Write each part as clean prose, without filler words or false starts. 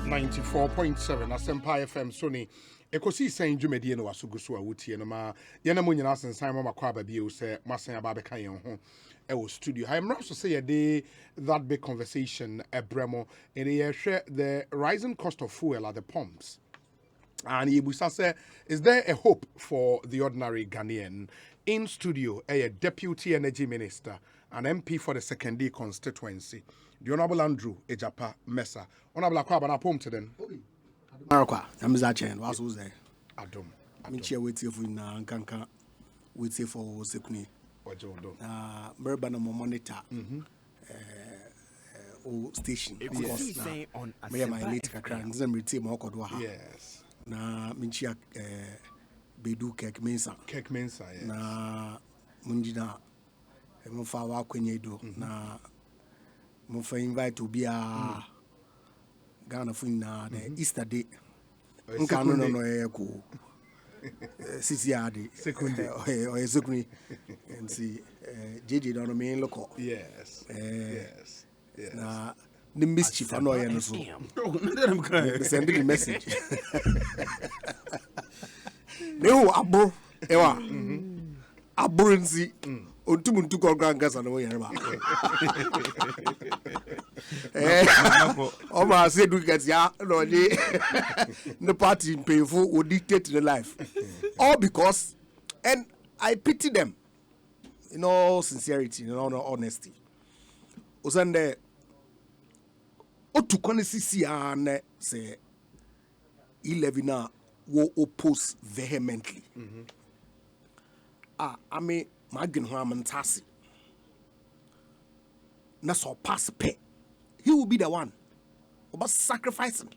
94.7 Asempa FM Sony Ekosiisen dwumadi no wasugu so a wotie no ma yana mo nyina sensan ma makwa ba bio se masan aba be kan yen ho e wo studio. I am also say that big conversation ebremo in the rising cost of fuel at the pumps. And Yebusa say, is there a hope for the ordinary Ghanaian? In studio, a deputy energy minister, an MP for the second constituency, the Honorable Andrew EGYAPA MERCER. Honorable Akwabana Pomteden. Marokwa, I'm Zachen, was there? Adom. I'm here waiting for Nankanka, waiting for Sekuni. Merbana monitor. Station. Ekosiisen on Asempa. Yes. Na minchia bedu kek mensa yes. Na munjina mfa wa kwenye do na mfa invite obia Ghana funa the Easter day nka no eko sisi ade secondary o secondary and see JJ don me local yes na the mischief I know you so send the message no abo ewa aburinzi ontumuntu ko gangasa no yereba o ma say do get ya no the party painful will dictate the life all because, and I pity them in all sincerity, in all honesty. Osande otu kwane sisi ane se 11 na wo oppose vehemently. I mean, magin ho amantasi. Na so pass pay. He will be the one. About sacrificing.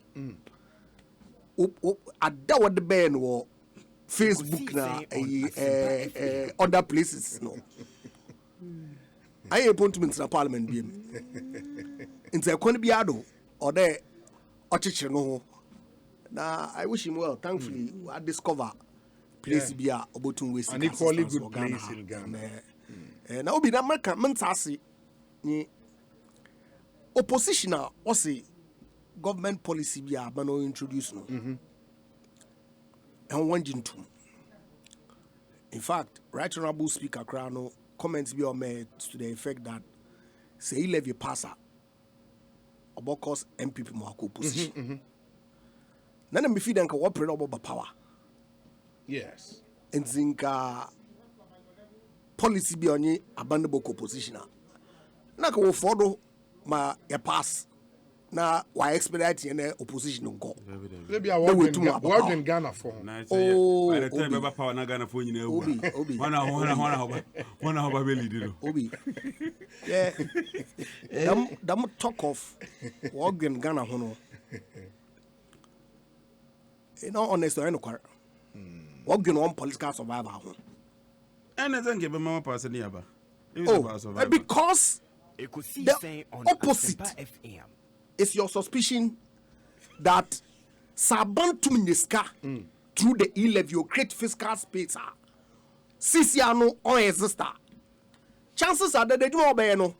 Adawa the ben wo Facebook na other places no. I appointments na parliament bi. Into a biado or there ochiche no. Now I wish him well. Thankfully, I discover place be a obotun waste an equally good place in Ghana. Now be na America mentasi ni oppositional or say government policy be a bano introduce no. And one jintu. In fact, right honorable speaker Krano comments be made to the effect that say levy passer about cause MPP mo opposition. Nana me feed and what about power. Yes. And zinka policy be on ye abandonable opposition. Na ko follow ma ya pass. Na why expedite any opposition go. Maybe I work in Ghana for. Oh, by the time Baba power na Ghana for you Obi. Wana really do. Obi. Yeah. Them talk of work in Ghana hono. You know, honestly, I know quite. What going on political survivor? And I think Mama person here, because the opposite is your suspicion that Sabantum Niska through the E-levy you create fiscal space. Sisiano or a sister. Chances are that they do obey no.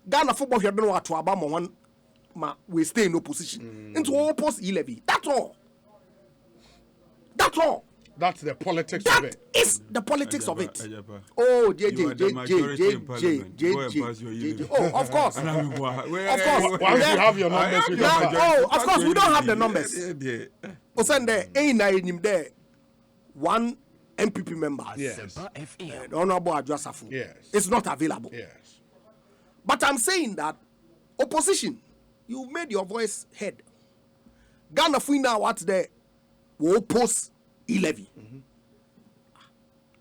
Ghana football here don't know what to Obama one. We stay in opposition into oppose E-levy. That's all. That's all. That's the politics that of it. That is the politics of it. Oh, JJ. Oh, of course. Of course. Once you have your numbers, you can. Oh, of course, we don't have the numbers. There, one MPP member. Yes. Honorable Adjasafu. Yes. It's not available. Yes. But I'm saying that opposition, you made your voice heard. Ghana Fina, what's there? Will oppose E-levy.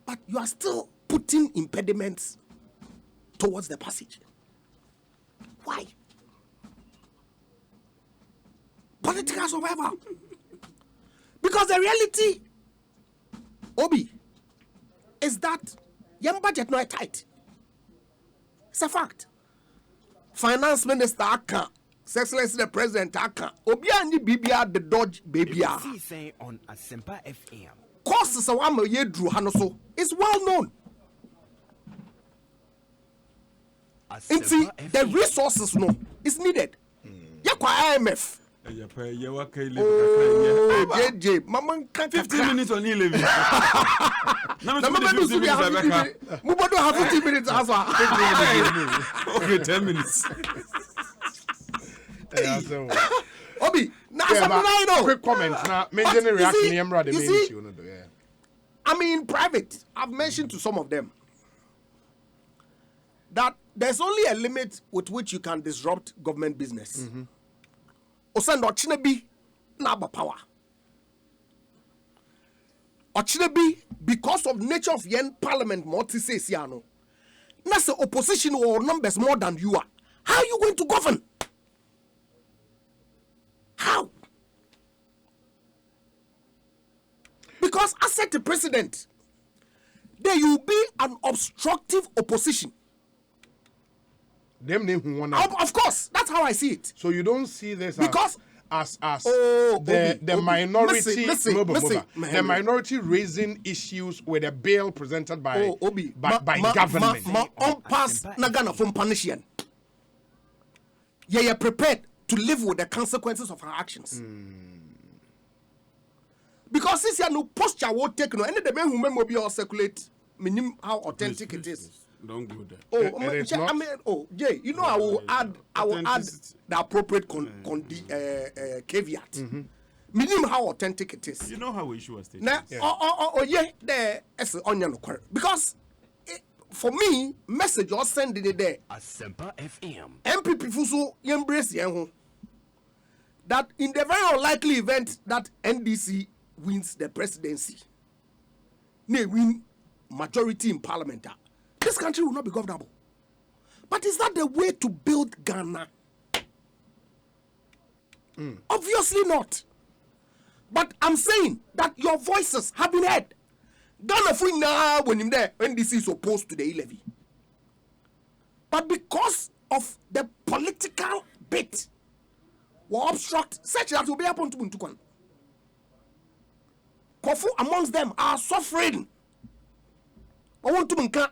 But you are still putting impediments towards the passage. Why? Political survival. Because the reality, Obi, is that young budget not tight. It's a fact. Finance minister Aka, Excellency the President Aka, Obiani Bibia the Dodge Babia. Ekosiisen on Asempa FM. Costs a 1 million drew Hanoso is well known. And see, the resources no is needed. Yakwa IMF. Oh, JJ, Mama, 15 minutes on e-levy. Now, Mama, do 15 minutes. Mubado have 15 minutes as well. Okay, 10 minutes. Obi, now quick comments. Now, major reaction. I mean, private. I've mentioned to some of them that there's only a limit with which you can disrupt government business. Osando Chinebi Naba power. Ochinebi, because of nature of yen parliament, Mortisesiano. That's the opposition or numbers more than you are. How are you going to govern? How? Because I said to President, there will be an obstructive opposition. Them name who want Of course, that's how I see it. So you don't see this Because as the minority listen, the minority raising issues with a bill presented by government. Nagana from Panishian. You are prepared to live with the consequences of our actions. Because this year no posture will take no any the men who may be all circulate meaning how authentic it is. Don't go there. I mean, Jay, you know, I will add the appropriate caveat. Meaning how authentic it is. You know how we issue a statement. Now, there is onion because for me, message or sending it there. Asempa FM. MPP Fuso embrace that in the very unlikely event that NDC wins the presidency, they win majority in parliament. This country will not be governable. But is that the way to build Ghana? Obviously not. But I'm saying that your voices have been heard. Ghana free now when him there, NDC is opposed to the e-levy. But because of the political bit, will obstruct such that will be happen to Buntukwan. Kofu amongst them are suffering. I want to Bunka.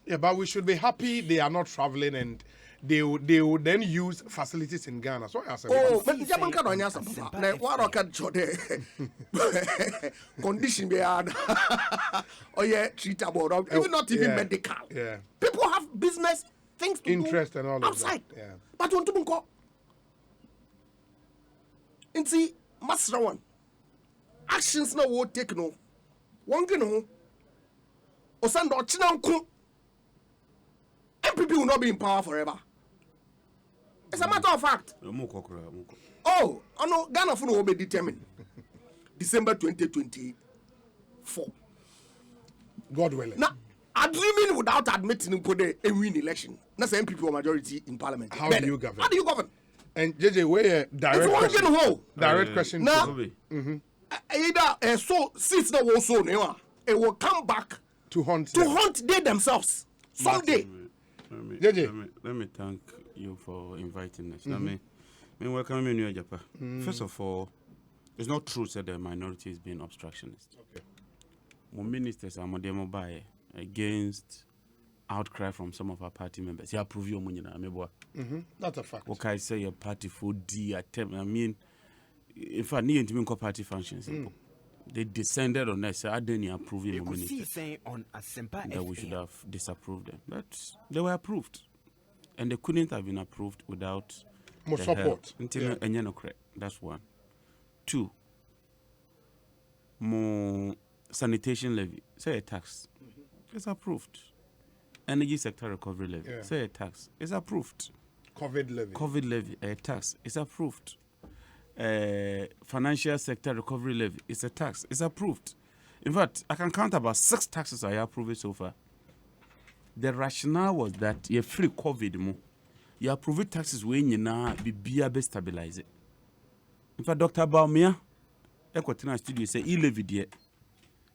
Yeah, but we should be happy they are not traveling and they will then use facilities in Ghana. So I said, but Japan can only answer. What can condition be had? Oh yeah, treatable. Even not even medical. Yeah, people have business things to interest do and all outside. Of that. Yeah, but want to go. And see, master one actions now will take no one can know. Osando Chinanku. MPP will not be in power forever. It's a matter of fact. Oh, I know Ghana will be determined. December 2024. God willing. Now, dreaming without admitting a win election. That's an MPP majority in parliament. How do you govern? How do you govern? And JJ, where direct question? Direct question. Now, either so seats that will so it will come back to hunt they themselves someday. Let me thank you for inviting us. Let me welcome you to EGYAPA. First of all, it's not true that the minority is being obstructionist. Okay. When ministers are mobile against outcry from some of our party members, you approve your money. That's a fact. Okay, I say your party for D attempt. I mean, in fact, need to be party functions. They descended on us. I didn't approve your ministers. On Asempa that we should have disapproved them. But they were approved. And they couldn't have been approved without more support. That's one. Two, more sanitation levy. Say a tax. It's approved. Energy sector recovery levy. Say a tax. It's approved. COVID levy. A tax. It's approved. Financial sector recovery levy. It's a tax. It's approved. In fact, I can count about 6 taxes I approved so far. The rationale was that you free COVID you approve taxes when you now be stabilize it. In fact, Dr. Baumia, Ekotena studio say he levy there,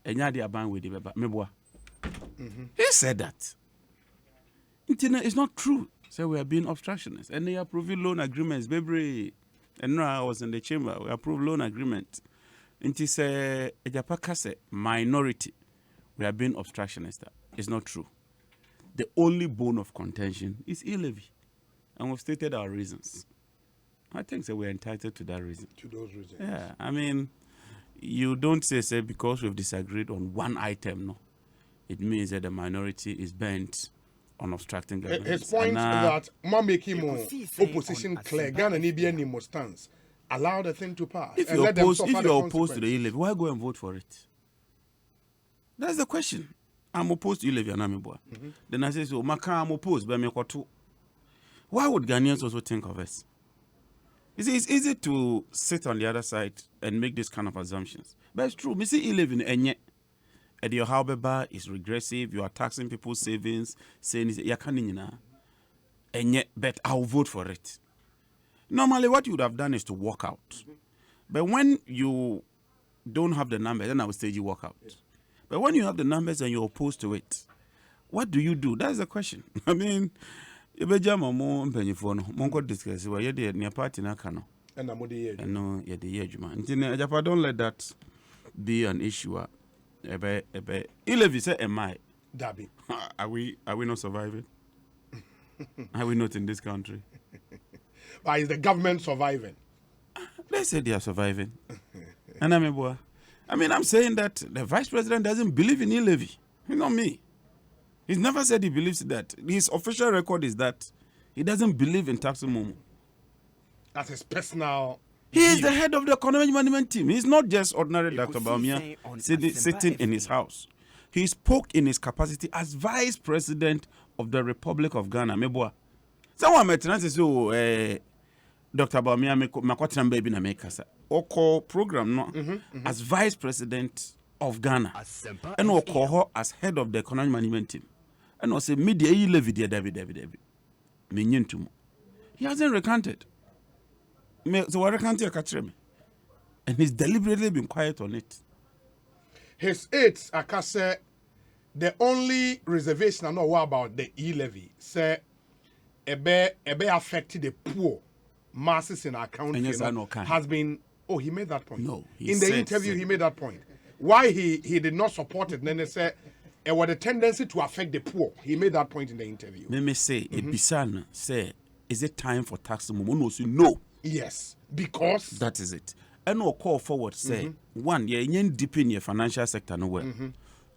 and you are buying with the meboa. He said that. It's not true. So we are being obstructionists, and they approve loan agreements, baby. And now I was in the chamber. We approved loan agreement. It is a EGYAPA minority. We are being obstructionist. It's not true. The only bone of contention is e-levy. And we've stated our reasons. I think so we're entitled to that reason. To those reasons. Yeah, I mean, you don't say because we've disagreed on one item, no. It means that the minority is bent on obstructing government. His point that ma make him opposition clear, Ghana need be any more stance. Allow the thing to pass. If you're opposed to the e-levy, why go and vote for it? That's the question. I'm opposed to e-levy and Amibwa. Then I say, so Maka, I'm opposed, but I'm why would Ghanaians also think of us? It's easy to sit on the other side and make this kind of assumptions. But it's true. Me see e-levy and yet your however is regressive. You are taxing people's savings, saying you can't, and yet, but I'll vote for it. Normally, what you would have done is to walk out. But when you don't have the numbers, then I will say you walk out. But when you have the numbers and you're opposed to it, what do you do? That's the question. I mean, if you jam more pennyphone, Monko discuss where you're near party nakano. And I'm the no, you're the EGYAPA. Don't let that be an issue. E-levy say, am I? Dabi. Are we not surviving? Are we not in this country? But is the government surviving? They say they are surviving. And I'm saying that the vice president doesn't believe in e-levy. It's not me. He's never said he believes that. His official record is that he doesn't believe in taxing Momo. That's his personal. He is the head of the economic management team. He's not just ordinary Dr. Baumia sitting in his house. He spoke in his capacity as vice president of the Republic of Ghana. Meboa. Someone met say, so Dr. Baumia makwatram baby na mekasa. Oko program no as vice president of Ghana. And oko as head of the economic management team. And I say media e-levy there David. Minyentumo. He hasn't recanted. So what can't you catch me? And he's deliberately been quiet on it. His aides, Akase, the only reservation I know about the e-levy, say, ebe affected the poor masses in our country. Yes, has been. Oh, he made that point. No, in the interview, he made that point. Why he did not support it? Then they said it was a tendency to affect the poor. He made that point in the interview. Let me say, Ibisan say, is it time for tax? No. Yes, because that is it. And we'll call forward say one, you're deep in your financial sector nowhere.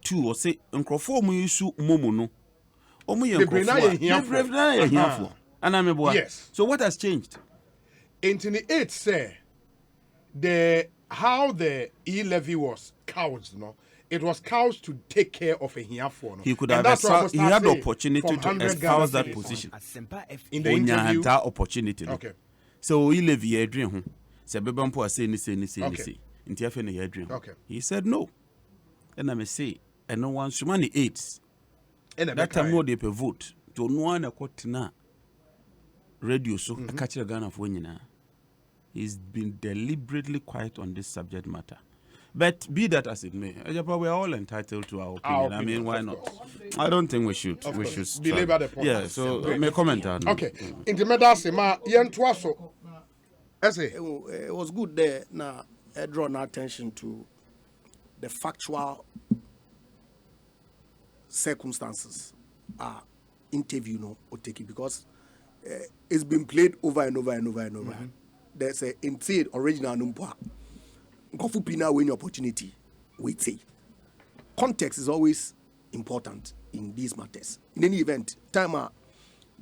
Two, or say uncrofor mu issue momo no. Yes. So what has changed? In 28 say how the e-levy was couched, no? It was couched to take care of a hiafo. No? He could have he had the opportunity to espouse that position. In the interview, that opportunity. Okay. So e-levy adrian say bebampo say ni say. Inti afa na adrian. Okay. He said no. And I say and no one money aids. And that time no dey per vote. To no one na radio so catch Ghana for nyina. He's been deliberately quiet on this subject matter. But be that as it may, we are all entitled to our opinion. I mean, why not? I don't think we should. We should belabor the point. Yeah. So may comment on. Okay. In the medal, ma yentuaso. It was good there. Now, I draw attention to the factual circumstances. Interview no or take it because it's been played over and over and over and over. There's a instead original number. Gofu pina win opportunity. Wait say. Context is always important in these matters. In any event, time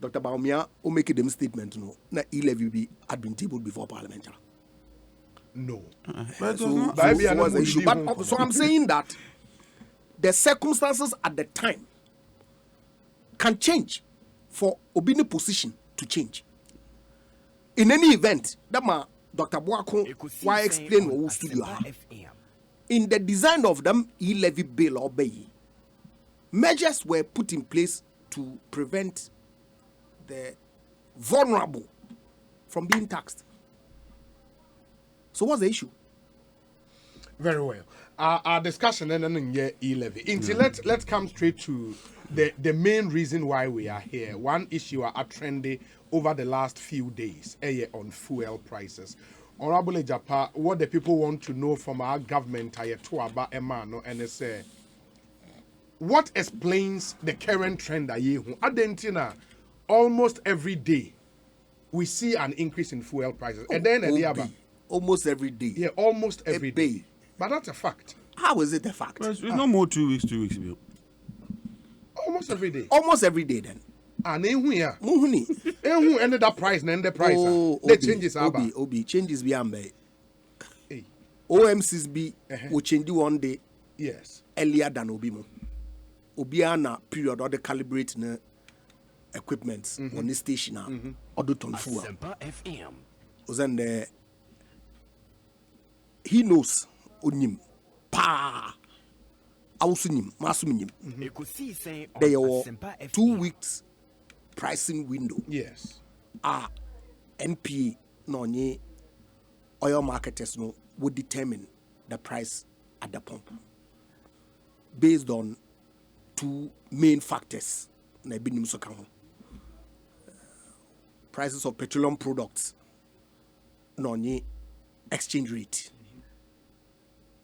Dr. Baumia will make them statement no. Na e-levy had been tabled before Parliament. No. So I'm saying that the circumstances at the time can change for Obini position to change. In any event, that Dr. Boako, why explain what studio in the design of them e-levy bill or bay, measures were put in place to prevent the vulnerable from being taxed. So what's the issue? Very well. Our discussion and e-levy. Let's come straight to the main reason why we are here. One issue are trendy over the last few days on fuel prices. Honorable EGYAPA, what the people want to know from our government and say, what explains the current trend? Adentina, almost every day, we see an increase in fuel prices. And then almost every day. Yeah, almost every day. But that's a fact. How is it a fact? It's no more 2 weeks, 2 weeks. Almost every day. Almost every day then. And here. Muhuni. Who ended that price and the price? The changes are changes be ambe. OMCs be will change one day. Yes. Earlier than Obimo. Obiana period or the calibrate na equipment on the station or the ton fuel. FM. Then he knows unim pa ausunim masuminim. Ekosiisen on There are Asempa 2 FM. weeks pricing window. Yes. NPA no nye oil marketers no would determine the price at the pump based on 2 main factors. Na binim so kan ho. Prices of petroleum products no nye exchange rate.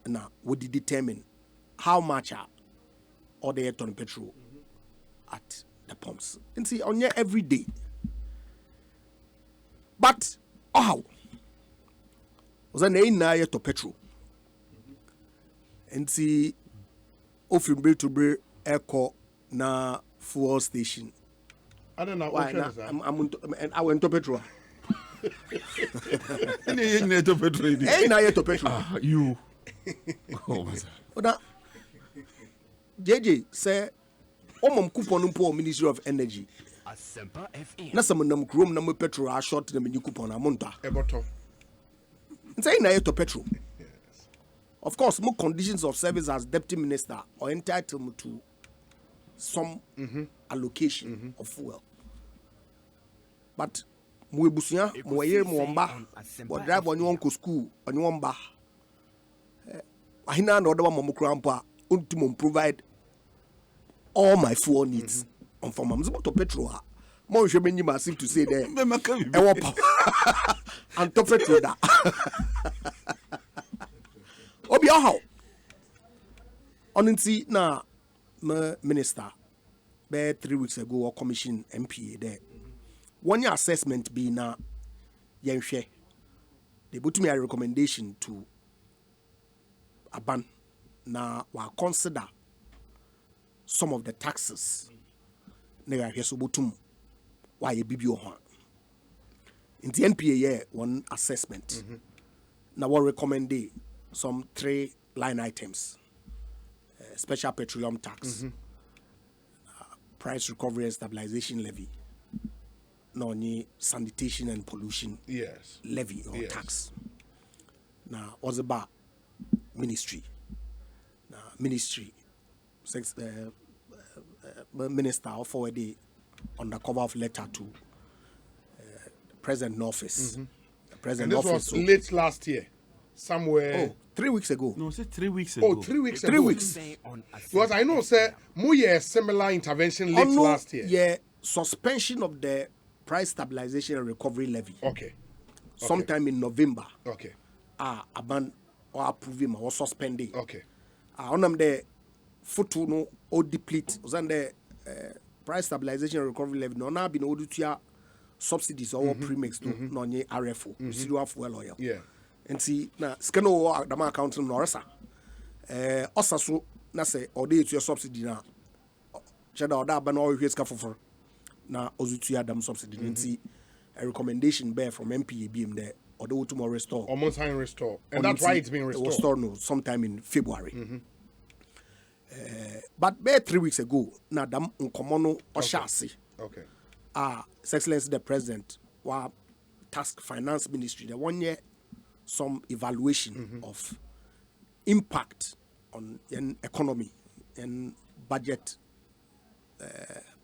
Now would determine how much or the ton petrol at the pumps. And see on every day. But how was an na to petrol. And see often bring to bring echo na fuel station. I don't know Why I went to petrol. Ain't na to petrol. You. Oh my God. JJ say coupon po Ministry of Energy. Asempa FM. Na some nam chrome na petrol are short na menu coupon amonta. Eboto. Say na to petrol. Of course, more conditions of service as deputy minister or entitled to some allocation of fuel. But we busia mo yere mo mba mo drive on your school on your mba. Ahina na oda mo krampa untum provide all my fuel needs on for mam's to petrol. Mo hwe menyi massive to say there. And to petrol da. Obi how onti na minister be 3 weeks ago or commission MPA there. One year assessment be na yenhwe. They put me a recommendation to aban na wa consider some of the taxes na ya hweso botum wa ye bibio ho. In the NPA one assessment na what recommend some 3 line items: special petroleum tax, price recovery and stabilization levy, no sanitation and pollution levy or tax. Now what's about ministry? Now ministry, minister forwarded on the cover of letter to the president in office. The president And this office was late last year. Somewhere. 3 weeks ago. No, say 3 weeks ago. 3 weeks 3 ago. weeks. Because I know, sir, a similar intervention late last year. Yeah, suspension of the price stabilization and recovery levy. Okay. Sometime in November. Okay. Aban or approving or suspending. Okay. On them the photo no or deplete. Was on the price stabilization and recovery levy. No, now been ordered to subsidies or premix to no RFO, residual fuel oil. Yeah. And see na skeno the account no resa osaso na say ode to your subsidy na cheda oda ba na o hwe ska fofor na ozutu adam subsidy and see a recommendation bear from MPA BM there ode wo to more restore almost time restore and that's why it's being restored. It was restored no sometime in February. But bear 3 weeks ago na dam nkomo no o shase. Okay. His Excellency the President wa task finance ministry the 1 year some evaluation of impact on an economy and budget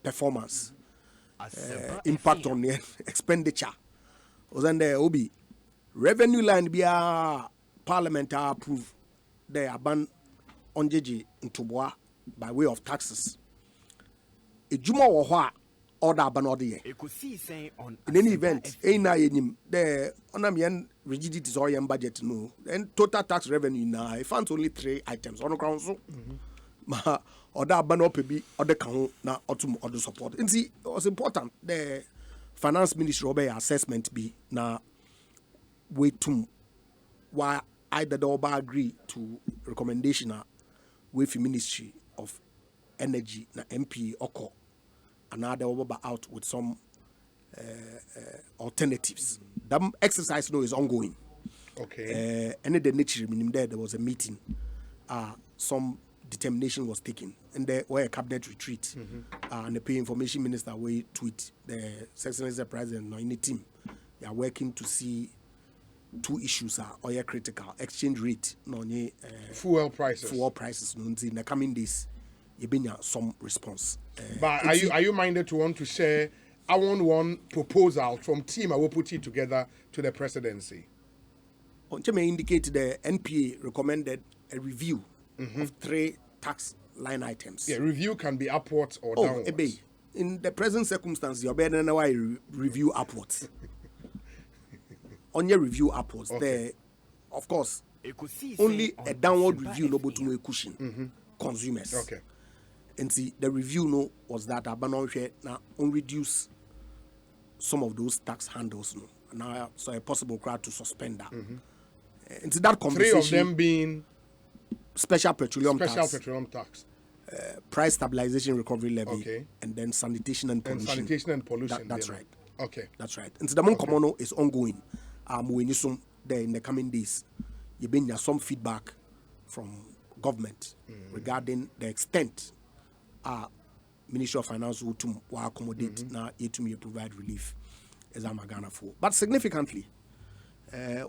performance, impact on the expenditure. Was then there obi revenue line be a parliament approve the ban on JJ into bois by way of taxes. A juma or what order ban order ye. Ekosiisen on In any event, the on rigidities or budget no. Then total tax revenue now. I found only 3 items on the council. Or that ban up be or the count now or to support. And see, it was important. The finance ministry obey assessment be na wait to why either the oba agree to recommendation with ministry of energy na MP oko another oba out with some alternatives. That exercise now is ongoing. Okay. And the nature meaning there was a meeting. Some determination was taken, and there were a cabinet retreat. And the pay information minister we tweet the Excellency President or any team. They are working to see two issues are oil critical exchange rate no Fuel prices. No in the coming days. You been some response. But are you minded to want to share? I want one proposal from team I will put it together to the presidency. Oncheme indicated the NPA recommended a review of 3 tax line items. Yeah, review can be upwards or downwards. In the present circumstances, you're better than why review upwards. On your review upwards, there, of course, only a downward review no but to a cushion consumers. Okay. And see, the review no was that Abanon now on reduce some of those tax handles no. Now, so a possible crowd to suspend that. And that conversation, 3 of them being special petroleum tax, price stabilization recovery levy, okay, and then sanitation and pollution. That's right. Okay, that's right. And the Monkomono is ongoing. When you soon there in the coming days, you been some feedback from government regarding the extent Ministry of Finance will accommodate now to provide relief as I'm Ghana for. But significantly,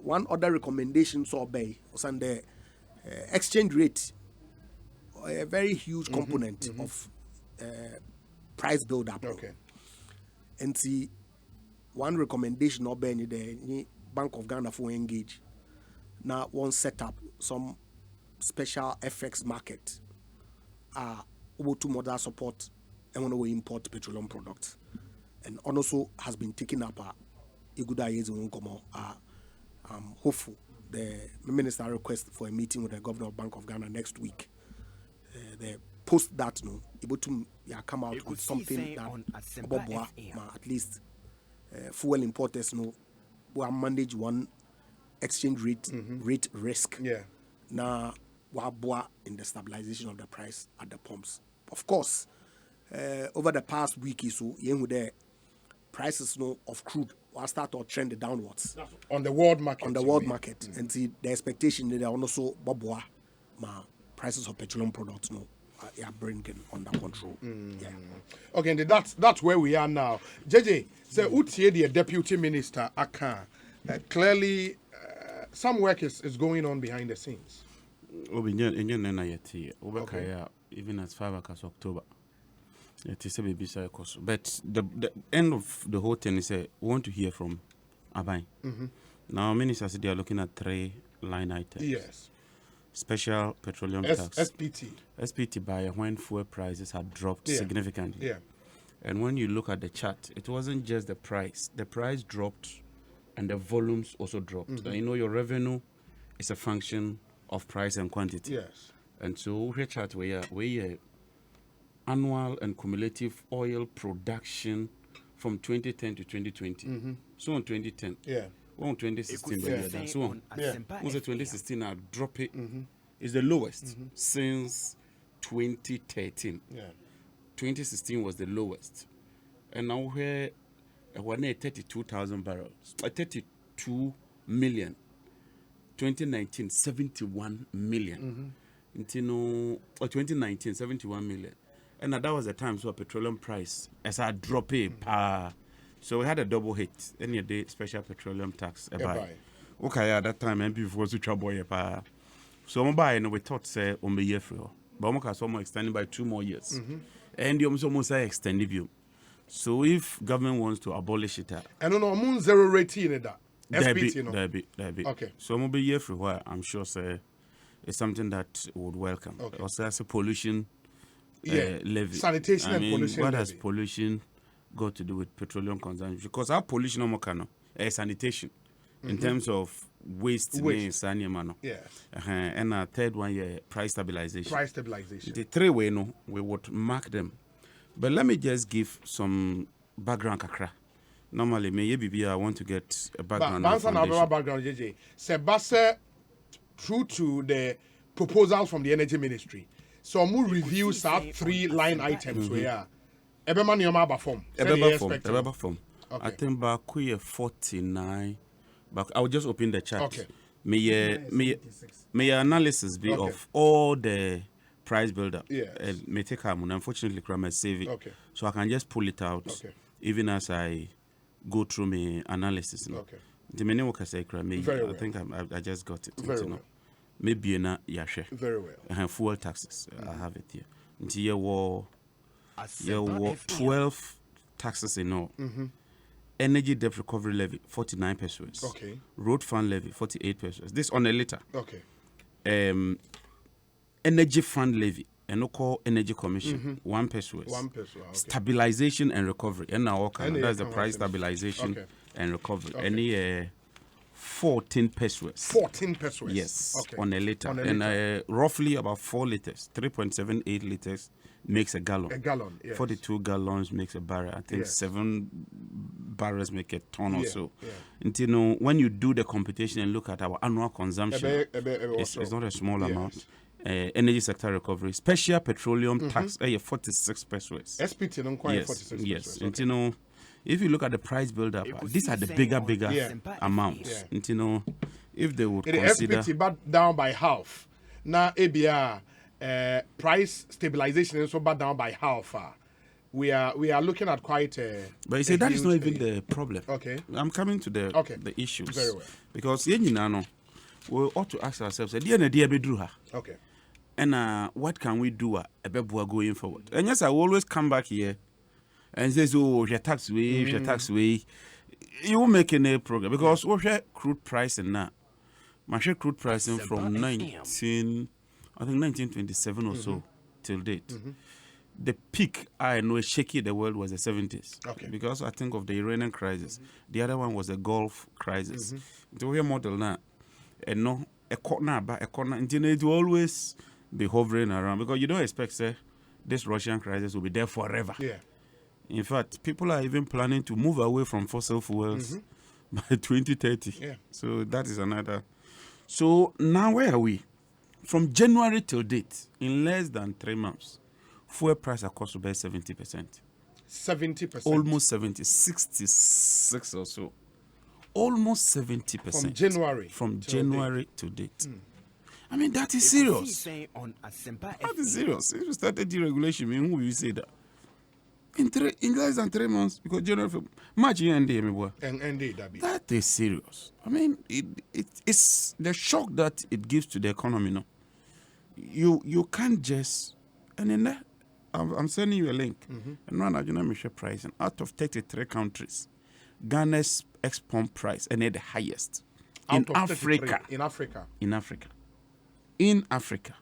one other recommendation saw by was on the exchange rate, a very huge component of price build-up. Okay. And see, one recommendation of the Bank of Ghana for engage. Now, one set up some special FX market. To model support and when we import petroleum products. And also has been taken up EGYAPA. I'm hopeful the minister request for a meeting with the governor of Bank of Ghana next week. They post that no able to come out with something that at least fuel importers no will manage one exchange rate risk. Yeah. Now in the stabilization of the price at the pumps. Of course, over the past week or so, the prices of crude will start to trend downwards on the world market. And see the expectation that also prices of petroleum products are bringing under control. Yeah. Okay, and that's where we are now. JJ, so Utie, the deputy minister, Akan, clearly some work is going on behind the scenes. Even as 5 October. It is a baby cycle. But the end of the whole thing is we want to hear from Abai. Now, ministers they are looking at 3 line items. Yes. Special petroleum tax. SPT. SPT by when fuel prices had dropped significantly. Yeah. And when you look at the chart, it wasn't just the price. The price dropped and the volumes also dropped. And you know your revenue is a function of price and quantity. Yes. And so we chart where annual and cumulative oil production from 2010 to 2020. So in 2010. Yeah. Well, 2016. So on. Yeah. 2016 are dropping is the lowest since 2013. Yeah. 2016 was the lowest. And now we're 32,000 barrels. 32 million. 2019, 71 million. 2019, 71 million. And that was the time so petroleum price as I drop it. So we had a double hit. Any day special petroleum tax. Okay, at that time MP was to trouble. So we thought say on the year for. But we can extended by 2 more years. And you almost say extended view. So if government wants to abolish it, and no zero rating in that. SPT, no. There be. Okay. So I'm be year for where I'm sure say it's something that would welcome. Okay. Also as a pollution levy. Sanitation and pollution what levy. has pollution got to do with petroleum consumption? Because our pollution sanitation in terms of waste. Yeah. And a third one price stabilization. Price stabilization. The 3 way we would mark them. But let me just give some background kakra Normally, me BB, I want to get a background. But and foundation. background, JJ. Sebase, true to the proposals from the Energy Ministry. So, we review that 3 line items where every man you have form. Ebeba form. Okay. I think back 49. But I'll just open the chart. Okay. May analysis be of all the price buildup. Yes. And may take harm. Unfortunately, I might save it. Okay. So I can just pull it out. Okay. Even as I go through my analysis. Okay. The many work I say, Very well. I think I just got it. Very well. Maybe na yashe. Very well. I have fuel taxes. I have it here. Until year war Asempa FM. 12 taxes in all. Energy debt recovery levy 49 pesos. Okay. Road fund levy 48 pesos. This on a liter. Okay. Energy fund levy and call energy commission 1 pesos. 1 peso. Okay. Stabilization and recovery. And now And that's the the price account stabilization okay. and recovery. Okay. Any 14 pesos. 14 pesos. Yes, Okay. on a liter. On a And liter. roughly about 4 liters, 3.78 liters makes a gallon. A gallon. Yes. 42 gallons makes a barrel. I think Yes. 7 barrels make a ton or Yeah, so. yeah. And you know, when you do the computation and look at our annual consumption, it's not a small Yes. amount. Energy sector recovery, special petroleum tax, 46 pesos. SPT don't quite Yes, 46 yes. pesos. And you know, if you look at the price build-up, these are the bigger Yeah. amounts. Yeah. And you know, if they would The consider... SPT back down by half. Now ABR price stabilization is also back down by half. We are looking at quite a. But you see, that is not even the problem. Okay. I'm coming to the Okay. the issues. Very well. Because we ought to ask ourselves, Okay. and what can we do going forward? And yes, I will always come back here and say, oh, your tax way. You won't make any progress because we have crude pricing now. My crude pricing from 1927 or so till date. The peak I know shaky the world was the 70s. Okay. Because I think of the Iranian crisis. The other one was the Gulf crisis. The way model now, and no, a corner, and it will always be hovering around because you don't expect this Russian crisis will be there forever. Yeah. In fact, people are even planning to move away from fossil fuels by 2030. Yeah. So that is another. So now where are we? From January till date, in less than 3 months, fuel price across about 70%. 70%. Almost 70, 66 or so. Almost 70%. From January. From till January to date. I mean, that is serious. Ekosiisen on Asempa That is FM. serious. If you started deregulation, who will you say that? In less than 3 months, because January, March, and And that be. that is serious. I mean, it's the shock that it gives to the economy. No, you can't just and in that I'm sending you a link. And run a pricing out of 33 countries, Ghana's ex-pump price and the highest in Out of 33 Africa. In Africa. In Africa.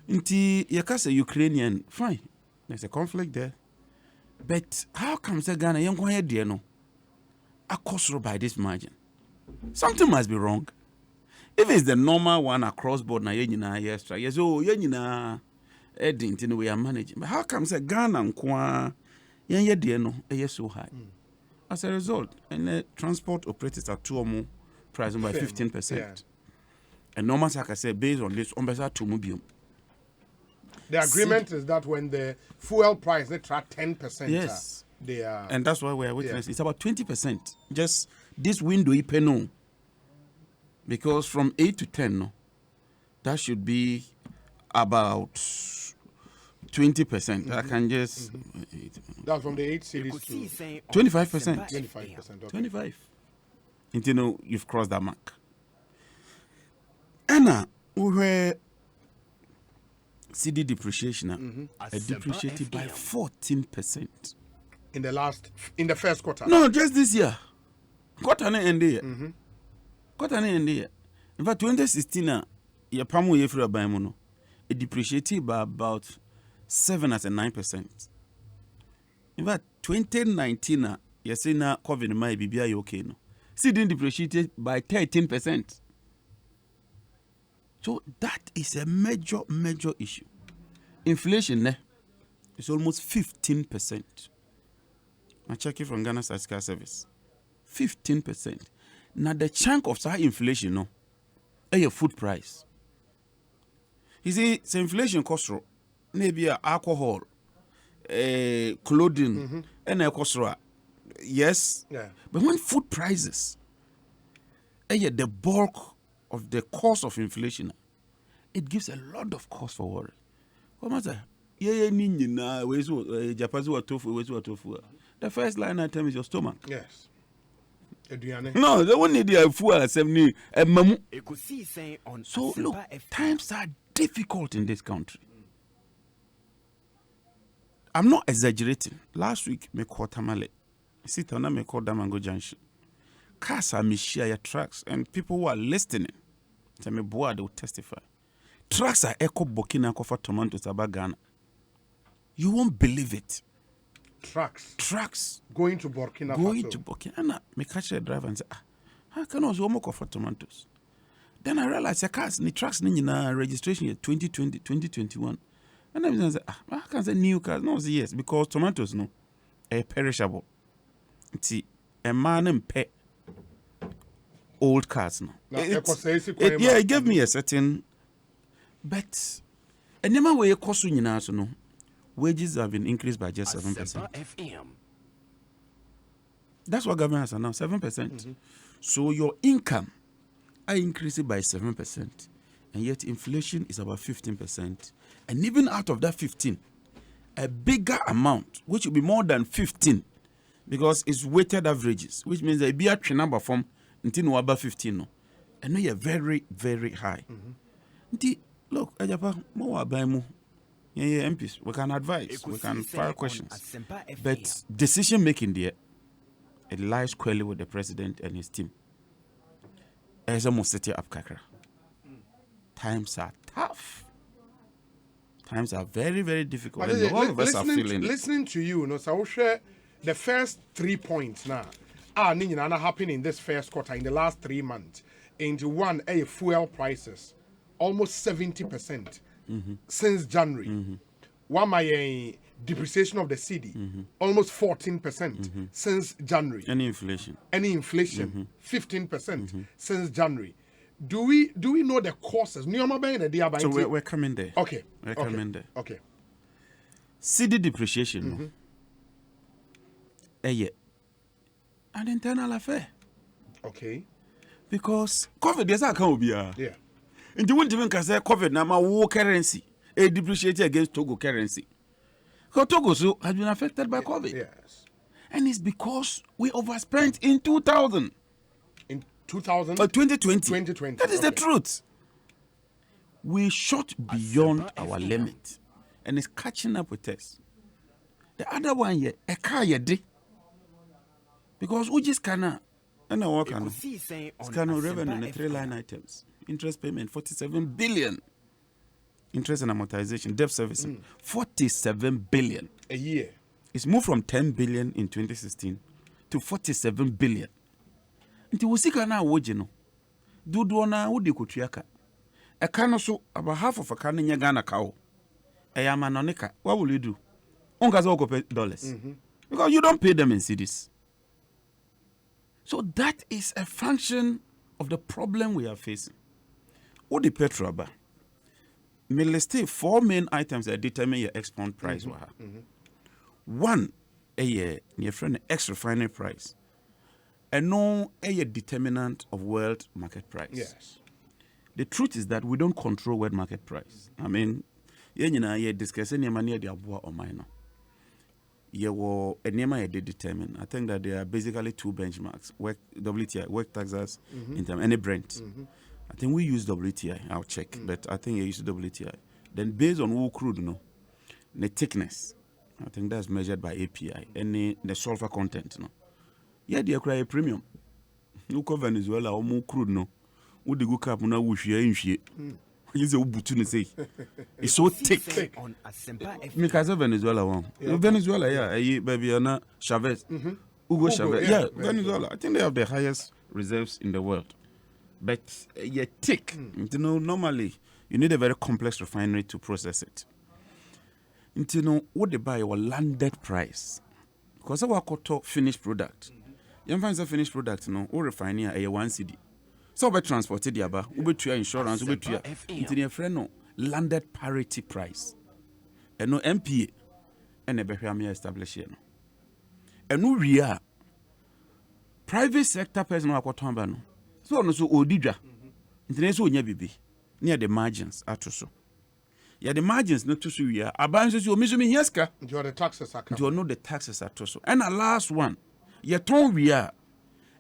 Inti yakasa Ukrainian, fine. There's a conflict there. But how come Ghana young dear no? Across by this margin. Something must be wrong. If it's the normal one across board na extra. Yes, oh Edding we are managing. But how come Ghana nkwa dear no so high? As a result, and the transport operators are 2 or more pricing by 15%. Yeah. And normal, like I said, based on this, on to Mubium. The agreement is that when the fuel price they track 10%. Yes. They are. And that's why we are witnessing. It's about 20%. Just this window, no. Because from 8 to 10, no, that should be about 20%. I can just. That's from the 8 cities to Ekosiisen on 25%. Asempa 25%. Okay. 25. Until you know you've crossed that mark. Anna, we were CD depreciation depreciated by 14%. In the first quarter. No, just this year. Quarter end year. Quarter end year. In fact, 2016, your pamu yefra by mono, it depreciated by about 7 as a 9%. In fact, 2019, you say now COVID might be okay no. CD depreciated by 13%. So that is a major issue. Inflation is almost 15%. I check it from Ghana Statistical Service. 15%. Now the chunk of that inflation, no, your food price. You see, the inflation cost maybe alcohol, clothing, and cost yes. Yeah. But when food prices, the bulk of the cost of inflation, it gives a lot of cause for worry. What matter? The first line item is your stomach. Yes. Aduane. No, they won't need their food assembly. Ekosiisen on So look, Asempa FM. times are difficult in this country. I'm not exaggerating. Last week, me called Tamale. Sit on me called Damango Junction. Cars are me share your trucks, and people who are listening, tell me boy, they will testify. Trucks are echo Burkina Faso tomatoes about Ghana. You won't believe it. Trucks Trucks going to Burkina Faso. going to Burkina. Me catch a driver and say, how can I also for tomatoes? Then I realized the cars, the trucks, registration year 2020, 2021. And I say, how can I say new cars? No, say yes, because tomatoes, no, are perishable. See, a man and pet old cars, no. Now, It gave me a certain, but, and never way cost no. Wages have been increased by just 7%. Asempa FM. That's what government has announced, 7%. So your income are increasing by 7%, and yet inflation is about 15%. And even out of that 15, a bigger amount, which will be more than 15, because it's weighted averages, which means there be a number from until about 15. No, and no, you're very, very high. Look, EGYAPA, more about more. Yeah, MPs, we can advise, we can fire questions. Asempa FM. But decision making there, it lies squarely with the president and his team. As a city up Kakra. Times are tough. Times are very, very difficult. And all of us are feeling it. Listening to you, no, so I will share the first 3 points now. Happening in this first quarter, in the last 3 months. Into one, fuel prices, almost 70%. Since January. One my depreciation of the cedi, almost 14% since January. Any inflation. 15% since January. Do we know the causes? So we're coming there. Okay. We're coming there. Okay. Cedi depreciation. An internal affair. Okay. Because COVID is account be Yeah. and you won't even say COVID now my war currency. A depreciated against Togo currency. Because Togo so has been affected by COVID. Yes. And it's because we overspent in 2000. In 2000. 2020. 2020. That is the Okay. truth. We shot beyond our limit. And it's catching up with us. The other one here, a car day. Because we just cannot. And I work on Ekosiisen on scan revenue in the Asempa 3 line items. Interest payment, 47 billion. Interest and amortization, debt servicing, 47 billion. A year. It's moved from 10 billion in 2016 to 47 billion. Nti wosika na woje no. Dodo na wodi kotuaka. E ka no so about half of a ka nya Ghana ka o. E ya ma no ne ka. What will you do? Onka say go pay dollars. Because you don't pay them in cedis. So that is a function of the problem we are facing. What the petrol bar? Me list 4 main items that determine your export price. One, near friend ex refinery price. And no a determinant of world market price. Yes. The truth is that we don't control world market price. I mean, you discussing your money the abua or minor. You were a name I did determine. I think that there are basically 2 benchmarks: WTI, work taxes, in terms any Brent. I think we use WTI. I'll check, but I think you use WTI. Then based on who crude, the thickness, I think that's measured by API and the sulfur content, Yeah, they cry a premium. You cover Venezuela or more crude, Would the go cap now? Wish you He's a butu say. It's so thick. on Asempa FM. Because Venezuela one. Venezuela, yeah, baby, Ana Chavez. Hugo Chavez. yeah, Yeah, Venezuela. I think they have the highest reserves in the world. But thick. Normally you need a very complex refinery to process it. What they buy our landed price. Because our finished product. You find a finished product, no, or refinery a 1 cedi. So we transported the aba, we to insurance, we to into the friend no landed parity price. And no MPA and a behamiya establish here. And no real private sector person who are no. So no so odidra. International nya bibi near the margins atoso. Yeah, the margins not to see ya. Abanso you miss me yeska. You are the taxes are You know the taxes atoso. And the last one, ye ton we are.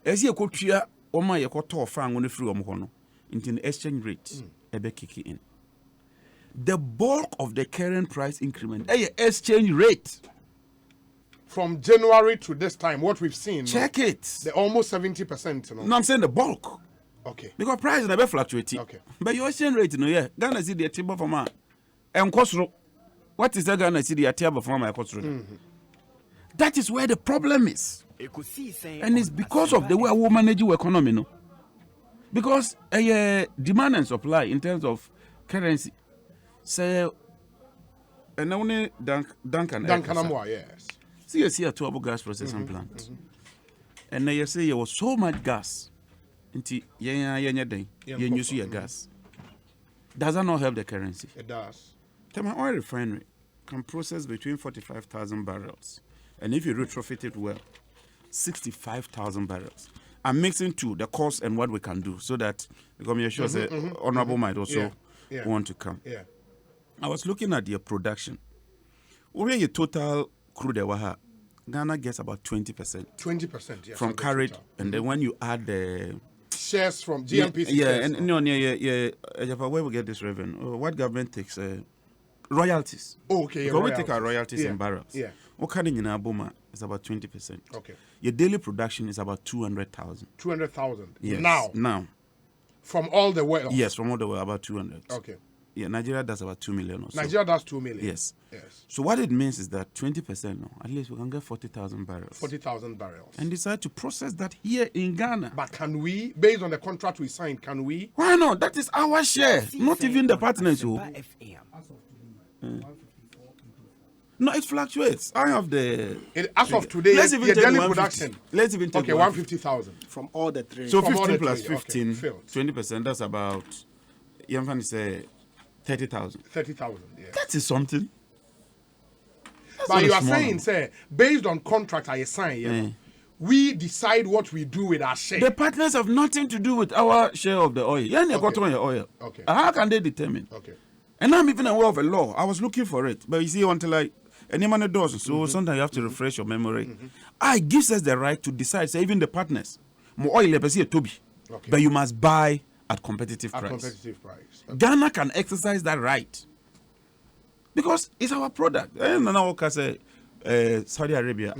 As ye ko tua o ma ye ko to fa ngone free om hono. Into the exchange rate ebe kiki in. The bulk of the current price increment exchange rate. From January to this time, what we've seen. Check it. The almost 70%. No, I'm saying the bulk. Okay. Because price never fluctuating. Okay. But your exchange rate, no, yeah. Ghana see the table for my and Kosro. What is the Ghana see the table for my Kosro? That is where the problem is. And it's because of the way we manage your economy, no? Because demand and supply in terms of currency. Say, and only Duncan Amwa, yes. See, you see a turbo gas processing plant. And now you say there was so much gas. Into you see your gas. Does that not help the currency? It does. My oil refinery can process between 45,000 barrels. And if you retrofit it well, 65,000 barrels. I'm mixing two, the cost and what we can do, so that because you're sure honorable might also want to come. Yeah. I was looking at your production. Where your total crude oil, Ghana gets about 20%. 20%, yes. From carried, and then when you add the shares from GMP. Where we get this revenue? What government takes? Royalties. Oh, okay. Because we take our royalties in barrels. Yeah. What kind in Aboma is about 20%. Okay. Your daily production is about 200,000. 200,000. Yes. Now. From all the way. Yes, from all the way about 200. Okay. Yeah, Nigeria does about 2 million or so. Nigeria does 2 million. Yes. Yes. So what it means is that 20% no, at least we can get 40,000 barrels. 40,000 barrels. And decide to process that here in Ghana. But can we, based on the contract we signed, can we? Why not? That is our share. Not even the partners who. No, it fluctuates. I have the. As of today, let's even the take daily 150. production. Let's even take Okay, 150,000. From all the trade. So From all 15 the plus trade, 15, okay, filled. 20%, that's about, you can say 30,000. 30,000, yeah. That is something. That's But not you a are small saying, number. say, based on contract I sign, we decide what we do with our share. The partners have nothing to do with our share of the oil. You ain't got on your oil. Okay. How can they determine? Okay. And I'm even aware of a law. I was looking for it. But you see, until any man does, so sometimes you have to refresh your memory. It gives us the right to decide, say, even the partners, more oil, okay. But you must buy at competitive At price. competitive price. Okay. Ghana can exercise that right because it's our product. And now, Saudi Arabia,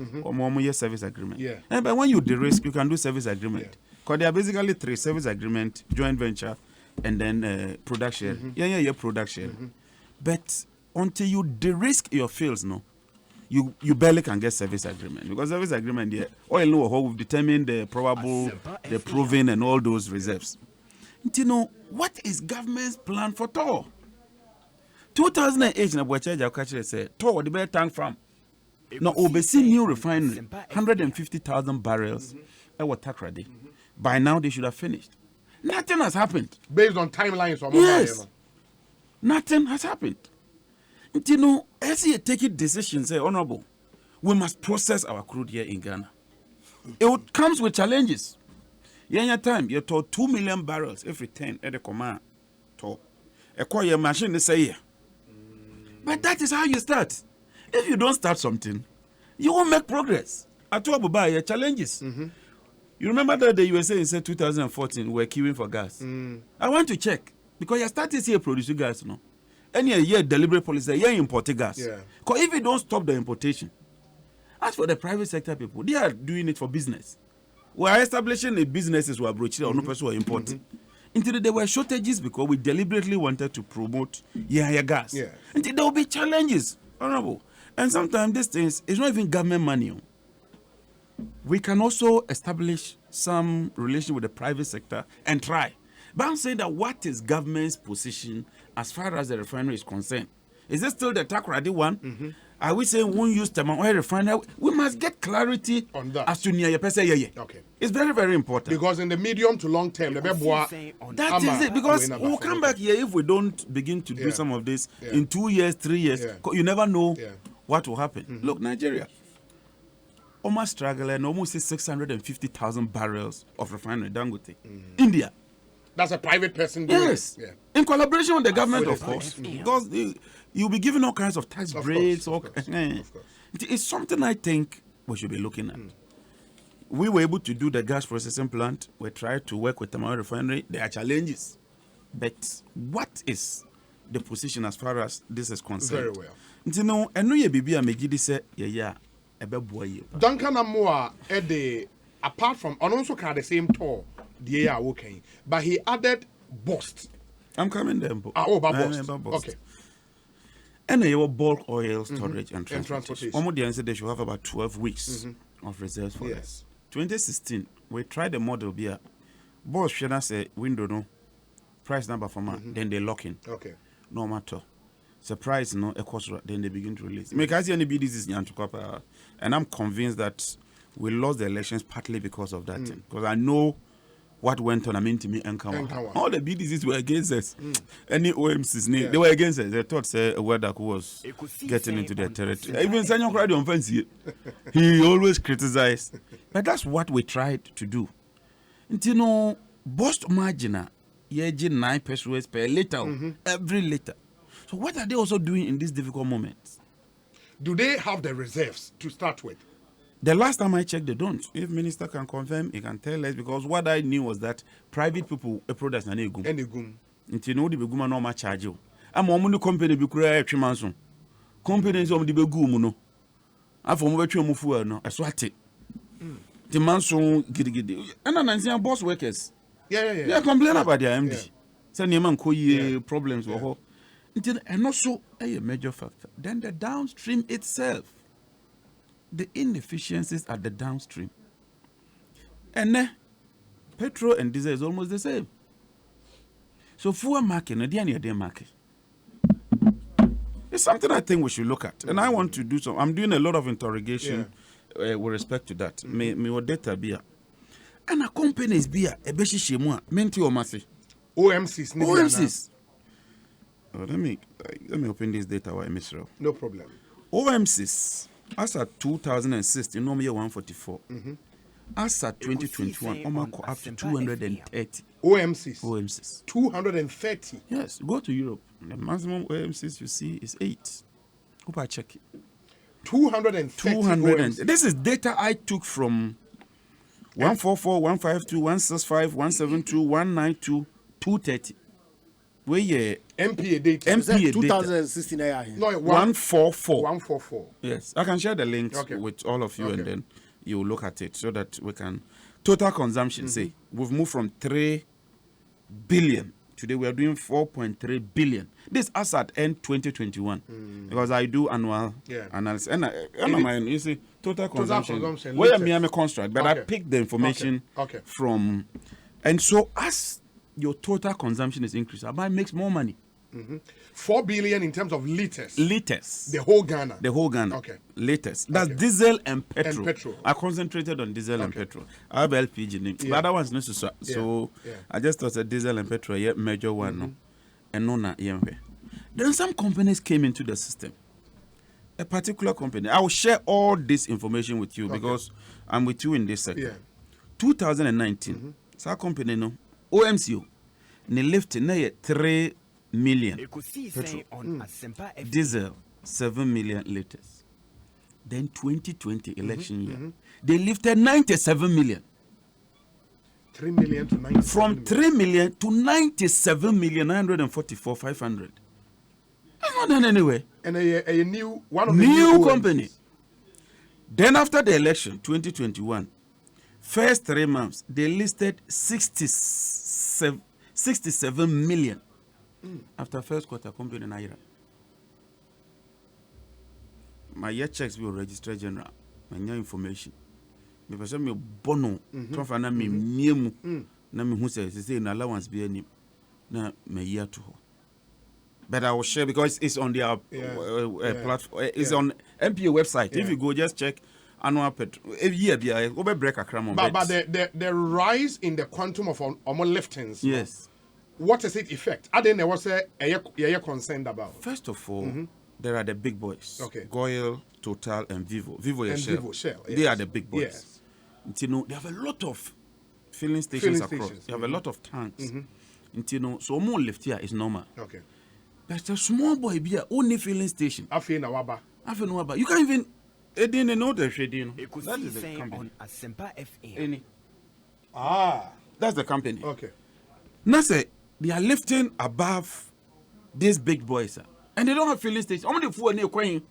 service agreement. Yeah. But when you de-risk, you can do service agreement. Because there are basically 3: service agreement, joint venture, and then production. Production. But until you de-risk your fields, no, you barely can get service agreement, because service agreement, oil no how we've determined the probable, the proven, and all those reserves. You know, what is government's plan for Tor? 2008, na Budgetary catch say Tor the better tank farm. Now oversee new refinery, 150,000 barrels. Takrady. By now they should have finished. Nothing has happened. Based on timelines or Yes. Nothing has happened. You know, as you take it decision, say, honorable, we must process our crude here in Ghana. It comes with challenges. Your time, you told 2 million barrels every 10 at the command. A machine is say, but that is how you start. If you don't start something, you won't make progress. I told about your challenges. You remember that the USA said 2014 we're queuing for gas. I want to check because you started here producing gas, no. Any year deliberate policy, you import gas. Because if you don't stop the importation, as for the private sector people, they are doing it for business. We are establishing a businesses who are broaching or no person who are importing. Until there were shortages because we deliberately wanted to promote gas. Until there will be challenges, honorable. And sometimes these things, it's not even government money. We can also establish some relation with the private sector and try. But I'm saying that what is government's position as far as the refinery is concerned? Is it still the Takrady one? Are we saying we won't use thermal oil refiner? We must get clarity On that. as to near your person. Yeah. Okay. It's very, very important. Because in the medium to long term, the Ekosiisen on That is it, because we'll come back here if we don't begin to do Yeah. some of this Yeah. in 2 years, 3 years. Yeah. You never know Yeah. what will happen. Look, Nigeria, almost struggling, almost 650,000 barrels of refinery Dangote. India, That's a private person doing yes, it. Yeah. in collaboration with the government, With of the course, government. because you'll be given all kinds of tax Of breaks. course, of course, of course. It's something I think we should be looking at. We were able to do the gas processing plant. We tried to work with the refinery. There are challenges. But what is the position as far as this is concerned? Very well. You know, I know you be a megidi say, yeah, a boy. Duncan Amoa, apart from, and also had the same tour, the year working, but he added bust. I'm coming there. About bust. Bust. Okay. And your bulk oil storage and transportation. transportation. Almost said they should have about 12 weeks of reserves for Yes. us. 2016, we tried the model here. Boss Shana say window no price number for man, then they lock in. Okay. No matter. Surprise no a cost, then they begin to release. Because any BDs is and I'm convinced that we lost the elections partly because of that thing. Because I know what went on. I mean to me Nkawa. all the BDCs were against us. Any OMCs, they were against us. They thought say a word that was getting into their territory. Even Sanyo cried on fancy. He always criticized. But that's what we tried to do. You know, bust margin, yeah, 9 pesos per liter, every liter. So what are they also doing in these difficult moments? Do they have the reserves to start with? The last time I checked, they don't. If minister can confirm, he can tell us, because what I knew was that private people a product na negum. Any gum. Nti no de beguma no ma charge you. Am omo ni company bi kura atwe manso. Company so omo de begu mu no. Afo mo betwe mu fuel no, eso ate. The manso gidigidi. And Nigerian boss workers. Yeah. They complain about their MD. Yeah. Say niam nko ye problems wo ho. Nti and also a major factor. Then the downstream itself. The inefficiencies at the downstream. And petrol and diesel is almost the same. So fuel market, market. It's something I think we should look at. And I want to do some. I'm doing a lot of interrogation with respect to that. Me what data be. And a companies be a beshi shemwa menti o masi. OMCs. OMCs. Oh, let me open this data while Mr. No problem. OMCs. As at 2016, no more 144. As at 2021, almost up to 230. OMCs. 230. Yes, go to Europe. The maximum OMCs you see is 8. Hope I check it. 230 200. OMCs. This is data I took from 144, 152, 165, 172, 192, 230. Where yeah, MPA data. MPA data. 2016 No, 144. 144. Yes, I can share the links with all of you, and then you look at it so that we can. Total consumption, say, we've moved from 3 billion. Today we are doing 4.3 billion. This as at end 2021. Because I do annual analysis. And you see, total consumption. Where am I construct? But I picked the information from. And so as your total consumption is increased, Abai makes more money. 4 billion in terms of liters. Liters. The whole Ghana. The whole Ghana. Okay. Liters. That's diesel and petrol. And petrol. I concentrated on diesel and petrol. I have LPG. The other one's not so. So I just thought that diesel and petrol are major one. No? And no, not then some companies came into the system. A particular company. I will share all this information with you because I'm with you in this sector. 2019. So company no. OMCO. They lifted 3 million. Ekosiisen on Asempa FM. Diesel, 7 million liters. Then 2020 election year, they lifted 97 million. 3 million to 97 From 3 million to 97 million 944 500. That's not done anyway. And a new one of the New OMCs. company. Then after the election, 2021, first 3 months, they listed 67 million. After first quarter, company Naira. My year checks will register general. My new information. Me person me bono. Tofa na me miemu. Na me hu say na allowance be any. Na me year to. But I will share because it's on their platform. It's on MPA website. If you go, just check annual petrol. Every year, over break a cram. But the rise in the quantum of liftings. Yes. What is it effect? I didn't know what you're concerned about. First of all, there are the big boys. Okay. Goyle, Total, and Vivo. Vivo is Shell. Vivo, Shell, yes. They are the big boys. Yes. You know, they have a lot of filling stations across. They have a lot of tanks. You know, so more lift here is normal. Okay. But a small boy be only filling station. I feel Waba. You can't even. They didn't know the trading. That is the Ekosiisen company. on Asempa FM. Any. Ah. That's the company. Okay. Now say they are lifting above these big boys, sir. And they don't have filling stations. How many food are they acquiring?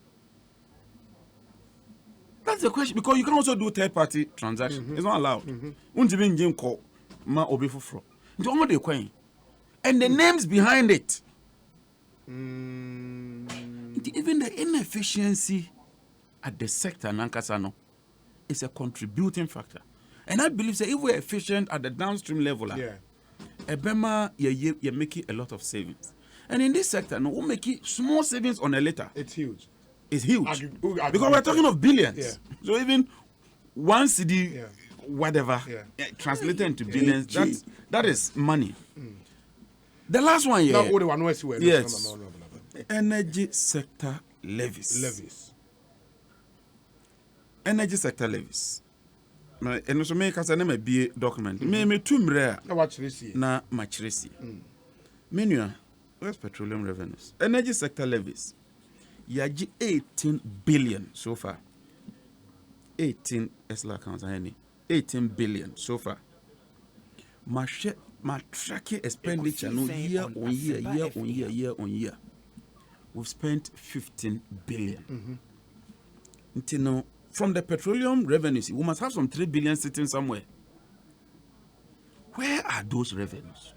That's the question, because you can also do third-party transaction. It's not allowed. And the names behind it, even the inefficiency at the sector, Nankasano, is a contributing factor. And I believe that if we're efficient at the downstream level, Ebema, you're making a lot of savings. And in this sector, no, we're making small savings on a liter. It's huge. It's huge. Because we're talking of billions. Yeah. So even one CD, whatever, translated into billions, that is money. The last one here. Yes. Energy sector levies. Energy sector levies. And also make us a name be document. Me too rare. Na machirisi. Menua. Where's petroleum revenues? Energy sector levies. Yaji 18 billion so far. 18 Esla accounts are any. 18 billion so far. My tracking expenditure no year on year. We've spent 15 billion. Until now, from the petroleum revenues, we must have some 3 billion sitting somewhere. Where are those revenues?